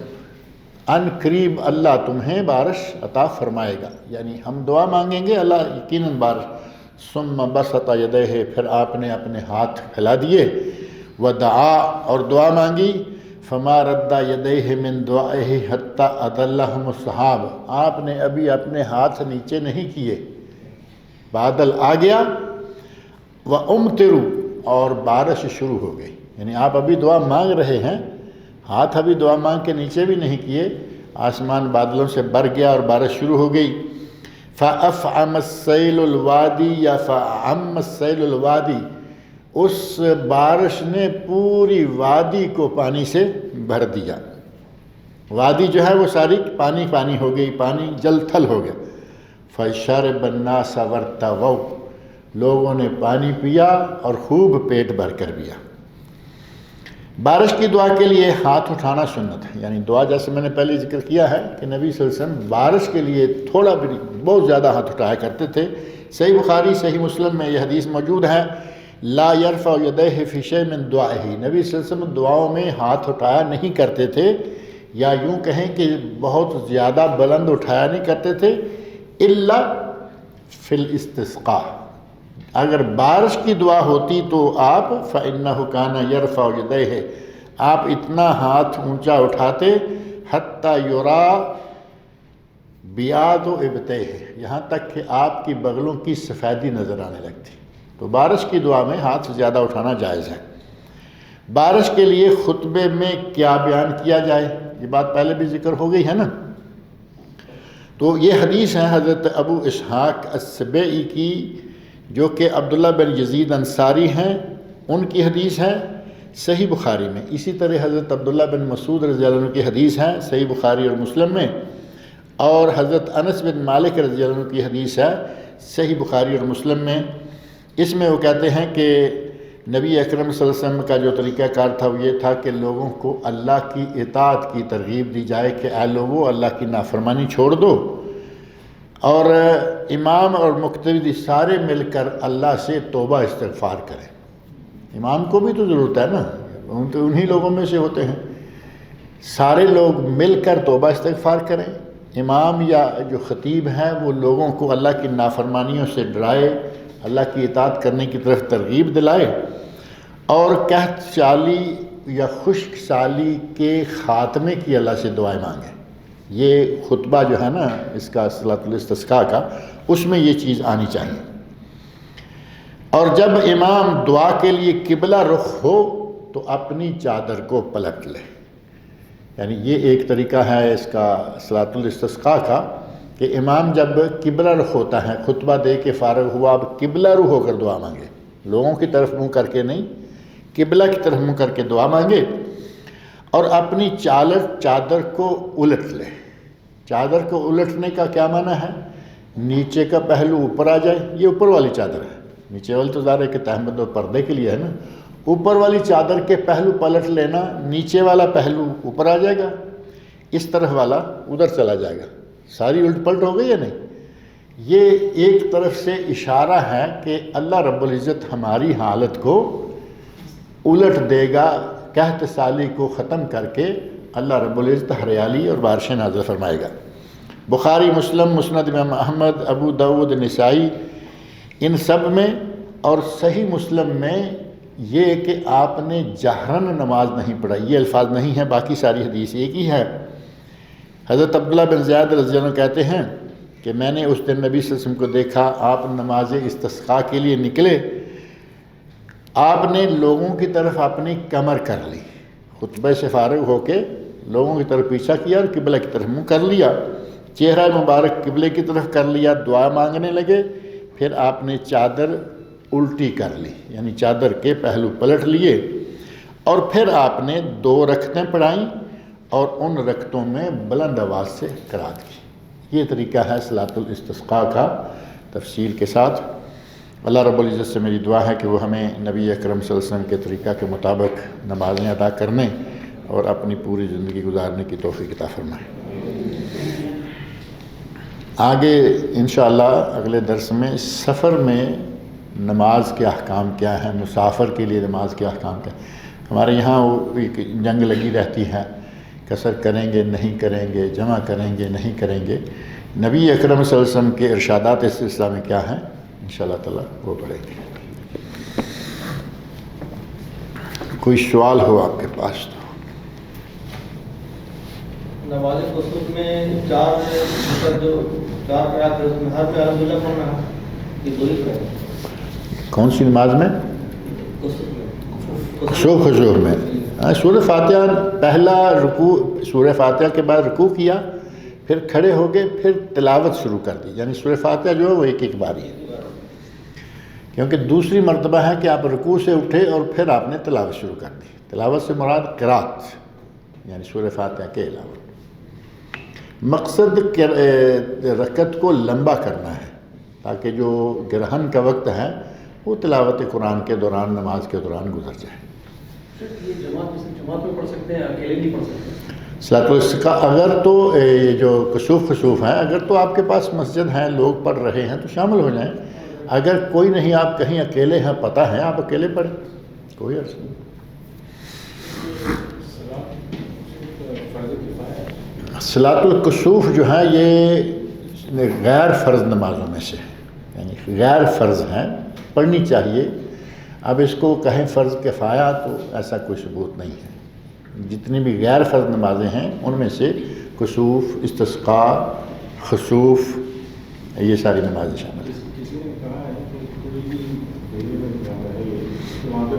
ان قریب اللہ تمہیں بارش عطا فرمائے گا، یعنی ہم دعا مانگیں گے اللہ یقیناً بارش۔ ثم بسط یدیہ، پھر آپ نے اپنے ہاتھ پھیلا دیے، ودعا، اور دعا مانگی، فما رد یدیہ من دعائہ حتی اذلہم السحاب، آپ نے ابھی اپنے ہاتھ نیچے نہیں کیے، بادل آ گیا، وَأُمْطِرُوا، اور بارش شروع ہو گئی۔ یعنی آپ ابھی دعا مانگ رہے ہیں، ہاتھ ابھی دعا مانگ کے نیچے بھی نہیں کیے، آسمان بادلوں سے بھر گیا اور بارش شروع ہو گئی۔ فَأَفْعَمَ السَّيْلُ الْوَادِي، یا فَأَعَمَّ السَّيْلُ الْوَادِي، اس بارش نے پوری وادی کو پانی سے بھر دیا۔ وادی جو ہے وہ ساری پانی پانی ہو گئی، پانی جل تھل ہو گیا۔ فَشَرِبَ النَّاسَ وَارْتَوَوْا، لوگوں نے پانی پیا اور خوب پیٹ بھر کر پیا۔ بارش کی دعا کے لیے ہاتھ اٹھانا سنت ہے، یعنی دعا جیسے میں نے پہلے ذکر کیا ہے کہ نبی صلی اللہ علیہ وسلم بارش کے لیے تھوڑا بھی بہت زیادہ ہاتھ اٹھایا کرتے تھے۔ صحیح بخاری صحیح مسلم میں یہ حدیث موجود ہے، لا يرفع يديه في شيء من دعائه، نبی صلی اللہ علیہ وسلم دعاؤں میں ہاتھ اٹھایا نہیں کرتے تھے، یا یوں کہیں کہ بہت زیادہ بلند اٹھایا نہیں کرتے تھے، الا فی الاستسقاء، اگر بارش کی دعا ہوتی تو آپ فإنه كان يرفع يديه، آپ اتنا ہاتھ اونچا اٹھاتے حتی یرا بیاض ابطیہ، یہاں تک کہ آپ کی بغلوں کی سفیدی نظر آنے لگتی۔ تو بارش کی دعا میں ہاتھ زیادہ اٹھانا جائز ہے۔ بارش کے لیے خطبے میں کیا بیان کیا جائے، یہ بات پہلے بھی ذکر ہو گئی ہے نا۔ تو یہ حدیث ہے حضرت ابو اسحاق السبیعی کی، جو کہ عبداللہ بن یزید انصاری ہیں، ان کی حدیث ہے صحیح بخاری میں۔ اسی طرح حضرت عبداللہ بن مسعود رضی اللہ عنہ کی حدیث ہے صحیح بخاری اور مسلم میں، اور حضرت انس بن مالک رضی اللہ عنہ کی حدیث ہے صحیح بخاری اور مسلم میں۔ اس میں وہ کہتے ہیں کہ نبی اکرم صلی اللہ علیہ وسلم کا جو طریقہ کار تھا وہ یہ تھا کہ لوگوں کو اللہ کی اطاعت کی ترغیب دی جائے کہ اے لوگو اللہ کی نافرمانی چھوڑ دو، اور امام اور مقتدی سارے مل کر اللہ سے توبہ استغفار کریں۔ امام کو بھی تو ضرورت ہے نا، انہی لوگوں میں سے ہوتے ہیں، سارے لوگ مل کر توبہ استغفار کریں۔ امام یا جو خطیب ہے وہ لوگوں کو اللہ کی نافرمانیوں سے ڈرائے، اللہ کی اطاعت کرنے کی طرف ترغیب دلائے، اور قحط سالی یا خشک سالی کے خاتمے کی اللہ سے دعائیں مانگیں۔ یہ خطبہ جو ہے نا اس کا صلاۃ الاستسقاء کا، اس میں یہ چیز آنی چاہیے۔ اور جب امام دعا کے لیے قبلہ رخ ہو تو اپنی چادر کو پلٹ لے، یعنی یہ ایک طریقہ ہے اس کا صلاۃ الاستسقاء کا، کہ امام جب قبلہ رخ ہوتا ہے، خطبہ دے کے فارغ ہوا، اب قبلہ رخ ہو کر دعا مانگے، لوگوں کی طرف منہ کر کے نہیں، قبلہ کی طرف منہ کر کے دعا مانگے، اور اپنی چادر کو الٹ لے۔ چادر کو الٹنے کا کیا معنی ہے؟ نیچے کا پہلو اوپر آ جائے، یہ اوپر والی چادر ہے، نیچے والی تو ظاہر ہے کہ تہمت اور پردے کے لیے ہے نا، اوپر والی چادر کے پہلو پلٹ لینا، نیچے والا پہلو اوپر آ جائے گا، اس طرف والا ادھر چلا جائے گا، ساری الٹ پلٹ ہو گئی یا نہیں؟ یہ ایک طرف سے اشارہ ہے کہ اللہ رب العزت ہماری حالت کو الٹ دے گا، قحط سالی کو ختم کر کے اللہ رب العزت ہریالی اور بارشیں نازل فرمائے گا۔ بخاری، مسلم، مسند امام احمد، ابو داود، نسائی، ان سب میں اور صحیح مسلم میں یہ کہ آپ نے جہرن نماز نہیں پڑھائی، یہ الفاظ نہیں ہیں، باقی ساری حدیث ایک ہی ہے۔ حضرت عبداللہ بن زیاد رضی اللہ عنہ کہتے ہیں کہ میں نے اس دن نبی صلی اللہ علیہ وسلم کو دیکھا، آپ نماز استسقاء کے لیے نکلے، آپ نے لوگوں کی طرف اپنی کمر کر لی، خطبے سے فارغ ہو کے لوگوں کی طرف پیچھا کیا اور قبلہ کی طرف منہ کر لیا، چہرہ مبارک قبلے کی طرف کر لیا، دعا مانگنے لگے، پھر آپ نے چادر الٹی کر لی، یعنی چادر کے پہلو پلٹ لیے، اور پھر آپ نے 2 رکعتیں پڑھائیں اور ان رکعتوں میں بلند آواز سے قرات کی۔ یہ طریقہ ہے صلاۃ الاستسقاء کا تفصیل کے ساتھ۔ اللہ رب العزت سے میری دعا ہے کہ وہ ہمیں نبی اکرم صلی اللہ علیہ وسلم کے طریقہ کے مطابق نمازیں ادا کرنے اور اپنی پوری زندگی گزارنے کی توفیق عطا فرمائے۔ آگے انشاءاللہ اگلے درس میں سفر میں نماز کے احکام کیا ہیں، مسافر کے لیے نماز کے احکام کیا ہیں۔ ہمارے یہاں وہ ایک جنگ لگی رہتی ہے، قصر کریں گے نہیں کریں گے، جمع کریں گے نہیں کریں گے، نبی اکرم صلی اللہ علیہ وسلم کے ارشادات اس سلسلہ میں کیا ہیں انشاءاللہ تعالیٰ وہ پڑھیں گے۔ کوئی سوال ہو آپ کے پاس تو؟ نماز قصر میں 4 جو 4 قرات ہے اس میں ہر میں الحمدللہ پڑھنا ہے، یہ 2 ہی پڑھنا ہے۔ کون سی نماز میں؟ خشوع میں سورہ فاتحہ، پہلا رکوع سورہ فاتحہ کے بعد رکوع کیا، پھر کھڑے ہو گئے، پھر تلاوت شروع کر دی، یعنی سورہ فاتحہ جو ہے وہ ایک بار ہی ہے، کیونکہ دوسری مرتبہ ہے کہ آپ رکوع سے اٹھے اور پھر آپ نے تلاوت شروع کر دی۔ تلاوت سے مراد قرات، یعنی سورہ فاتحہ کے علاوہ۔ مقصد رکعت کو لمبا کرنا ہے تاکہ جو گرہن کا وقت ہے وہ تلاوت قرآن کے دوران، نماز کے دوران گزر جائے۔ یہ جماعت میں پڑھ سکتے ہیں، اکیلے نہیں پڑھ سکتے؟ صلاۃ الاستسقاء اگر تو یہ جو کسوف ہیں، اگر تو آپ کے پاس مسجد ہیں، لوگ پڑھ رہے ہیں تو شامل ہو جائیں۔ اگر کوئی نہیں، آپ کہیں اکیلے ہیں، پتہ ہے، آپ اکیلے پڑھیں، کوئی عرض نہیں۔ صلاۃ الکسوف جو ہے یہ غیر فرض نمازوں میں سے ہے، یعنی غیر فرض ہیں، پڑھنی چاہیے۔ اب اس کو کہیں فرض کفایہ تو ایسا کوئی ثبوت نہیں ہے۔ جتنی بھی غیر فرض نمازیں ہیں ان میں سے کسوف، استسقاء، خسوف، یہ ساری نمازیں شامل ہیں۔ کسی نے کہا ہے کہ کوئی بھی دلی میں جاتا ہے تو وہاں پہ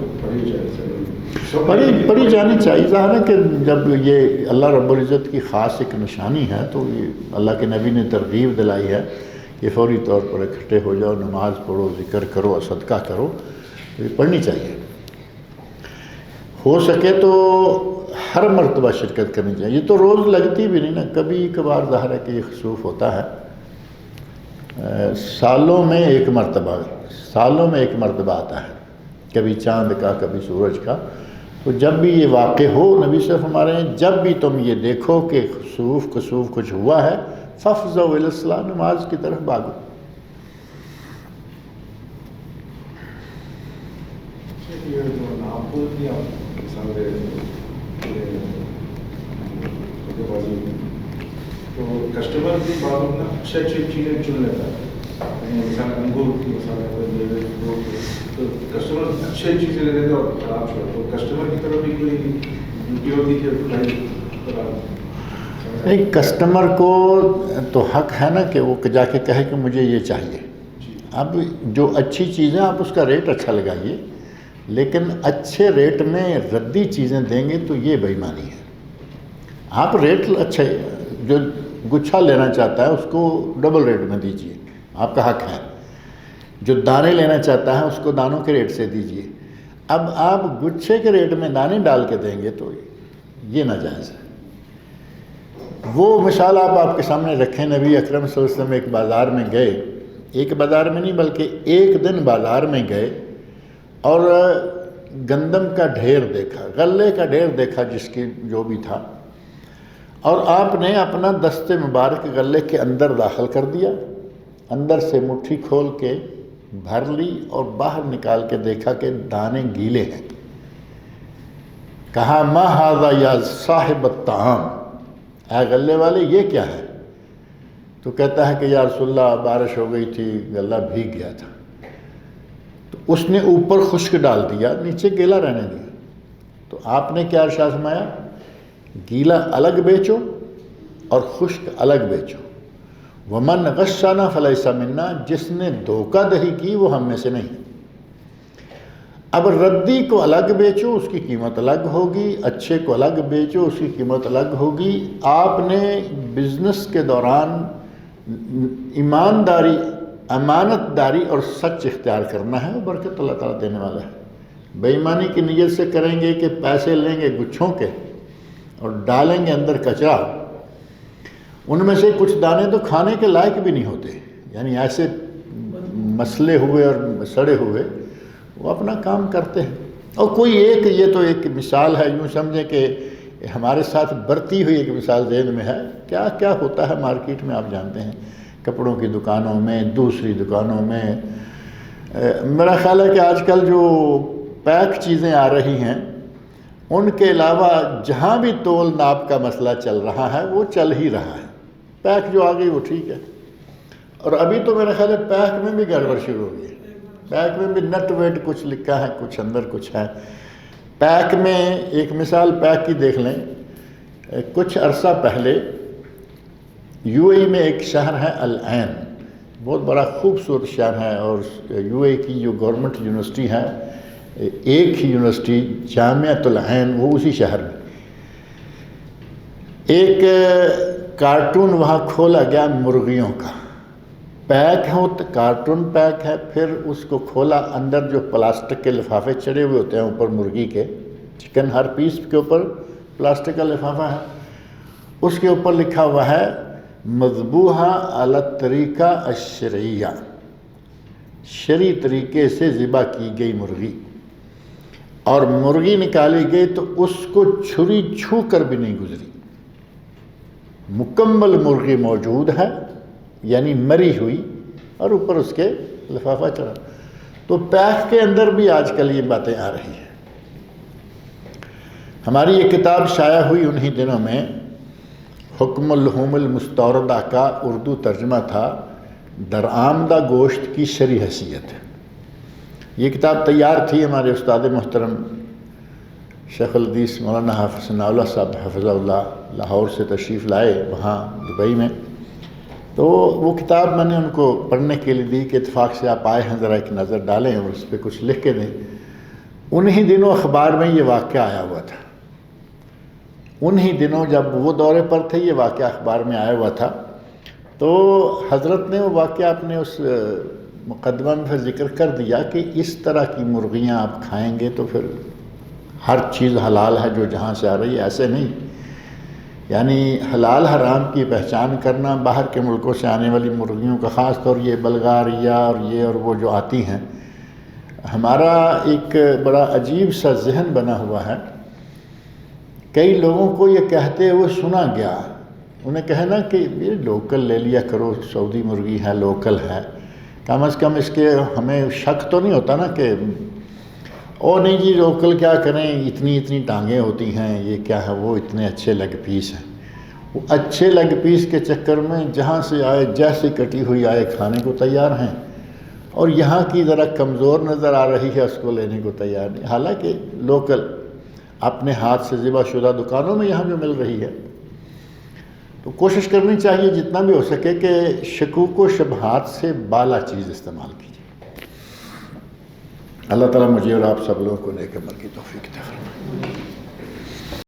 پڑھی جانی چاہیے۔ ظاہر ہے کہ جب یہ اللہ رب العزت کی خاص ایک نشانی ہے تو یہ اللہ کے نبی نے ترغیب دلائی ہے کہ فوری طور پر اکٹھے ہو جاؤ، نماز پڑھو، ذکر کرو، صدقہ کرو، تو یہ پڑھنی چاہیے۔ ہو سکے تو ہر مرتبہ شرکت کرنی چاہیے۔ یہ تو روز لگتی بھی نہیں نا، کبھی کبھار ظاہر ہے کہ یہ خسوف ہوتا ہے، سالوں میں ایک مرتبہ آتا ہے، کبھی چاند کا، کبھی سورج کا۔ تو جب بھی یہ واقع ہو، نبی صلی اللہ علیہ وسلم ہمارے ہیں، جب بھی تم یہ دیکھو کہ کسوف کچھ ہوا ہے، فافزعوا الی الصلاۃ، نماز کی طرف بھاگو۔ تو کسٹمر بھی بعض اپنا اچھی چیزیں چن لیتا ہے، مثال انگور کی مثال ہے، تو کسٹمر اچھی چیزیں لے لیتے اور خراب چھوڑا، تو کسٹمر کی طرف بھی کوئی ڈیوٹی ہوتی ہے؟ نہیں، کسٹمر کو تو حق ہے نا کہ وہ جا کے کہے کہ مجھے یہ چاہیے۔ اب جو اچھی چیزیں آپ اس کا ریٹ اچھا لگائیے، لیکن اچھے ریٹ میں ردی چیزیں دیں گے تو یہ بے ایمانی ہے۔ آپ ریٹ اچھے، جو گچھا لینا چاہتا ہے اس کو ڈبل ریٹ میں دیجیے، آپ کا حق ہے۔ جو دانے لینا چاہتا ہے اس کو دانوں کے ریٹ سے دیجیے۔ اب آپ گچھے کے ریٹ میں دانے ڈال کے دیں گے تو یہ ناجائز ہے۔ وہ مثال آپ کے سامنے رکھیں، نبی اکرم صلی اللہ علیہ وسلم ایک بازار میں گئے، ایک بازار میں نہیں بلکہ ایک دن بازار میں گئے اور گندم کا ڈھیر دیکھا، غلے کا ڈھیر دیکھا، جس کی جو بھی تھا، اور آپ نے اپنا دست مبارک غلے کے اندر داخل کر دیا، اندر سے مٹھی کھول کے بھر لی اور باہر نکال کے دیکھا کہ دانے گیلے ہیں۔ کہا ما ھذا یا صاحب الطعام، اے غلے والے یہ کیا ہے؟ تو کہتا ہے کہ یا رسول اللہ بارش ہو گئی تھی، غلہ بھیگ گیا تھا، تو اس نے اوپر خشک ڈال دیا، نیچے گیلا رہنے دیا۔ تو آپ نے کیا ارشاد فرمایا؟ گیلا الگ بیچو اور خشک الگ بیچو۔ ومن غشنا فلیس منا، جس نے دھوکہ دہی کی وہ ہم میں سے نہیں۔ اب ردی کو الگ بیچو، اس کی قیمت الگ ہوگی، اچھے کو الگ بیچو، اس کی قیمت الگ ہوگی۔ آپ نے بزنس کے دوران ایمانداری، امانت داری اور سچ اختیار کرنا ہے، وہ برکت اللہ تعالیٰ دینے والا ہے۔ بے ایمانی کی نیت سے کریں گے کہ پیسے لیں گے گچھوں کے اور ڈالیں گے اندر کچرا، ان میں سے کچھ دانے تو کھانے کے لائق بھی نہیں ہوتے، یعنی ایسے مسلے ہوئے اور سڑے ہوئے، وہ اپنا کام کرتے ہیں۔ اور کوئی ایک، یہ تو ایک مثال ہے، یوں سمجھیں کہ ہمارے ساتھ برتی ہوئی ایک مثال ذہن میں ہے۔ کیا کیا ہوتا ہے مارکیٹ میں، آپ جانتے ہیں، کپڑوں کی دکانوں میں، دوسری دکانوں میں۔ میرا خیال ہے کہ آج کل جو پیک چیزیں آ رہی ہیں، ان کے علاوہ جہاں بھی تول ناپ کا مسئلہ چل رہا ہے وہ چل ہی رہا ہے۔ پیک جو آ گئی وہ ٹھیک ہے، اور ابھی تو میرا خیال ہے پیک میں بھی گڑبڑ شروع ہو گئی ہے۔ پیک میں بھی نٹ ویٹ کچھ لکھا ہے، کچھ اندر کچھ ہے۔ پیک میں ایک مثال پیک کی دیکھ لیں، کچھ عرصہ پہلے یو اے میں ایک شہر ہے العین، بہت بڑا خوبصورت شہر ہے، اور یو اے کی جو گورنمنٹ یونیورسٹی ہے، ایک ہی یونیورسٹی جامعۃ العین، وہ اسی شہر میں۔ ایک کارٹون وہاں کھولا گیا مرغیوں کا، پیک ہو، کارٹون پیک ہے، پھر اس کو کھولا، اندر جو پلاسٹک کے لفافے چڑھے ہوئے ہوتے ہیں اوپر مرغی کے، چکن ہر پیس کے اوپر پلاسٹک کا لفافہ ہے، اس کے اوپر لکھا ہوا ہے مذبوحہ علی الطریقہ الشرعیہ، شرعی طریقے سے ذبح کی گئی مرغی، اور مرغی نکالی گئی تو اس کو چھری چھو کر بھی نہیں گزری، مکمل مرغی موجود ہے یعنی مری ہوئی، اور اوپر اس کے لفافہ چڑھا۔ تو پیک کے اندر بھی آج کل یہ باتیں آ رہی ہیں۔ ہماری یہ کتاب شائع ہوئی انہی دنوں میں، حکم اللحوم المستوردہ کا اردو ترجمہ تھا درآمدہ گوشت کی شرعی حیثیت۔ یہ کتاب تیار تھی، ہمارے استاد محترم شیخ الحدیث مولانا حافظ ثناء اللہ صاحب حفظہ اللہ لاہور سے تشریف لائے وہاں دبئی میں، تو وہ کتاب میں نے ان کو پڑھنے کے لیے دی کہ اتفاق سے آپ آئے ہیں، ذرا ایک نظر ڈالیں اور اس پہ کچھ لکھ کے دیں۔ انہی دنوں اخبار میں یہ واقعہ آیا ہوا تھا، انہی دنوں جب وہ دورے پر تھے یہ واقعہ اخبار میں آیا ہوا تھا، تو حضرت نے وہ واقعہ اپنے اس مقدمہ میں پھر ذکر کر دیا کہ اس طرح کی مرغیاں آپ کھائیں گے تو پھر ہر چیز حلال ہے جو جہاں سے آ رہی ہے، ایسے نہیں۔ یعنی حلال حرام کی پہچان کرنا، باہر کے ملکوں سے آنے والی مرغیوں کا، خاص طور یہ بلغاریہ اور یہ اور وہ جو آتی ہیں، ہمارا ایک بڑا عجیب سا ذہن بنا ہوا ہے۔ کئی لوگوں کو یہ کہتے ہوئے سنا گیا، انہیں کہنا کہ یہ لوکل لے لیا کرو، سعودی مرغی ہے، لوکل ہے، کم از کم اس کے ہمیں شک تو نہیں ہوتا نا کہ او نہیں جی لوکل کیا کریں، اتنی اتنی ٹانگیں ہوتی ہیں، یہ کیا ہے، وہ اتنے اچھے لیگ پیس ہیں۔ وہ اچھے لیگ پیس کے چکر میں جہاں سے آئے جیسی کٹی ہوئی آئے کھانے کو تیار ہیں، اور یہاں کی ذرا کمزور نظر آ رہی ہے اس کو لینے کو تیار نہیں، حالانکہ لوکل اپنے ہاتھ سے ذبح شدہ دکانوں میں یہاں جو مل رہی ہے۔ تو کوشش کرنی چاہیے جتنا بھی ہو سکے کہ شکوک و شبہات سے بالا چیز استعمال کیجیے۔ اللہ تعالیٰ مجھے اور آپ سب لوگوں کو نیک عمل کی توفیق عطا فرمائے۔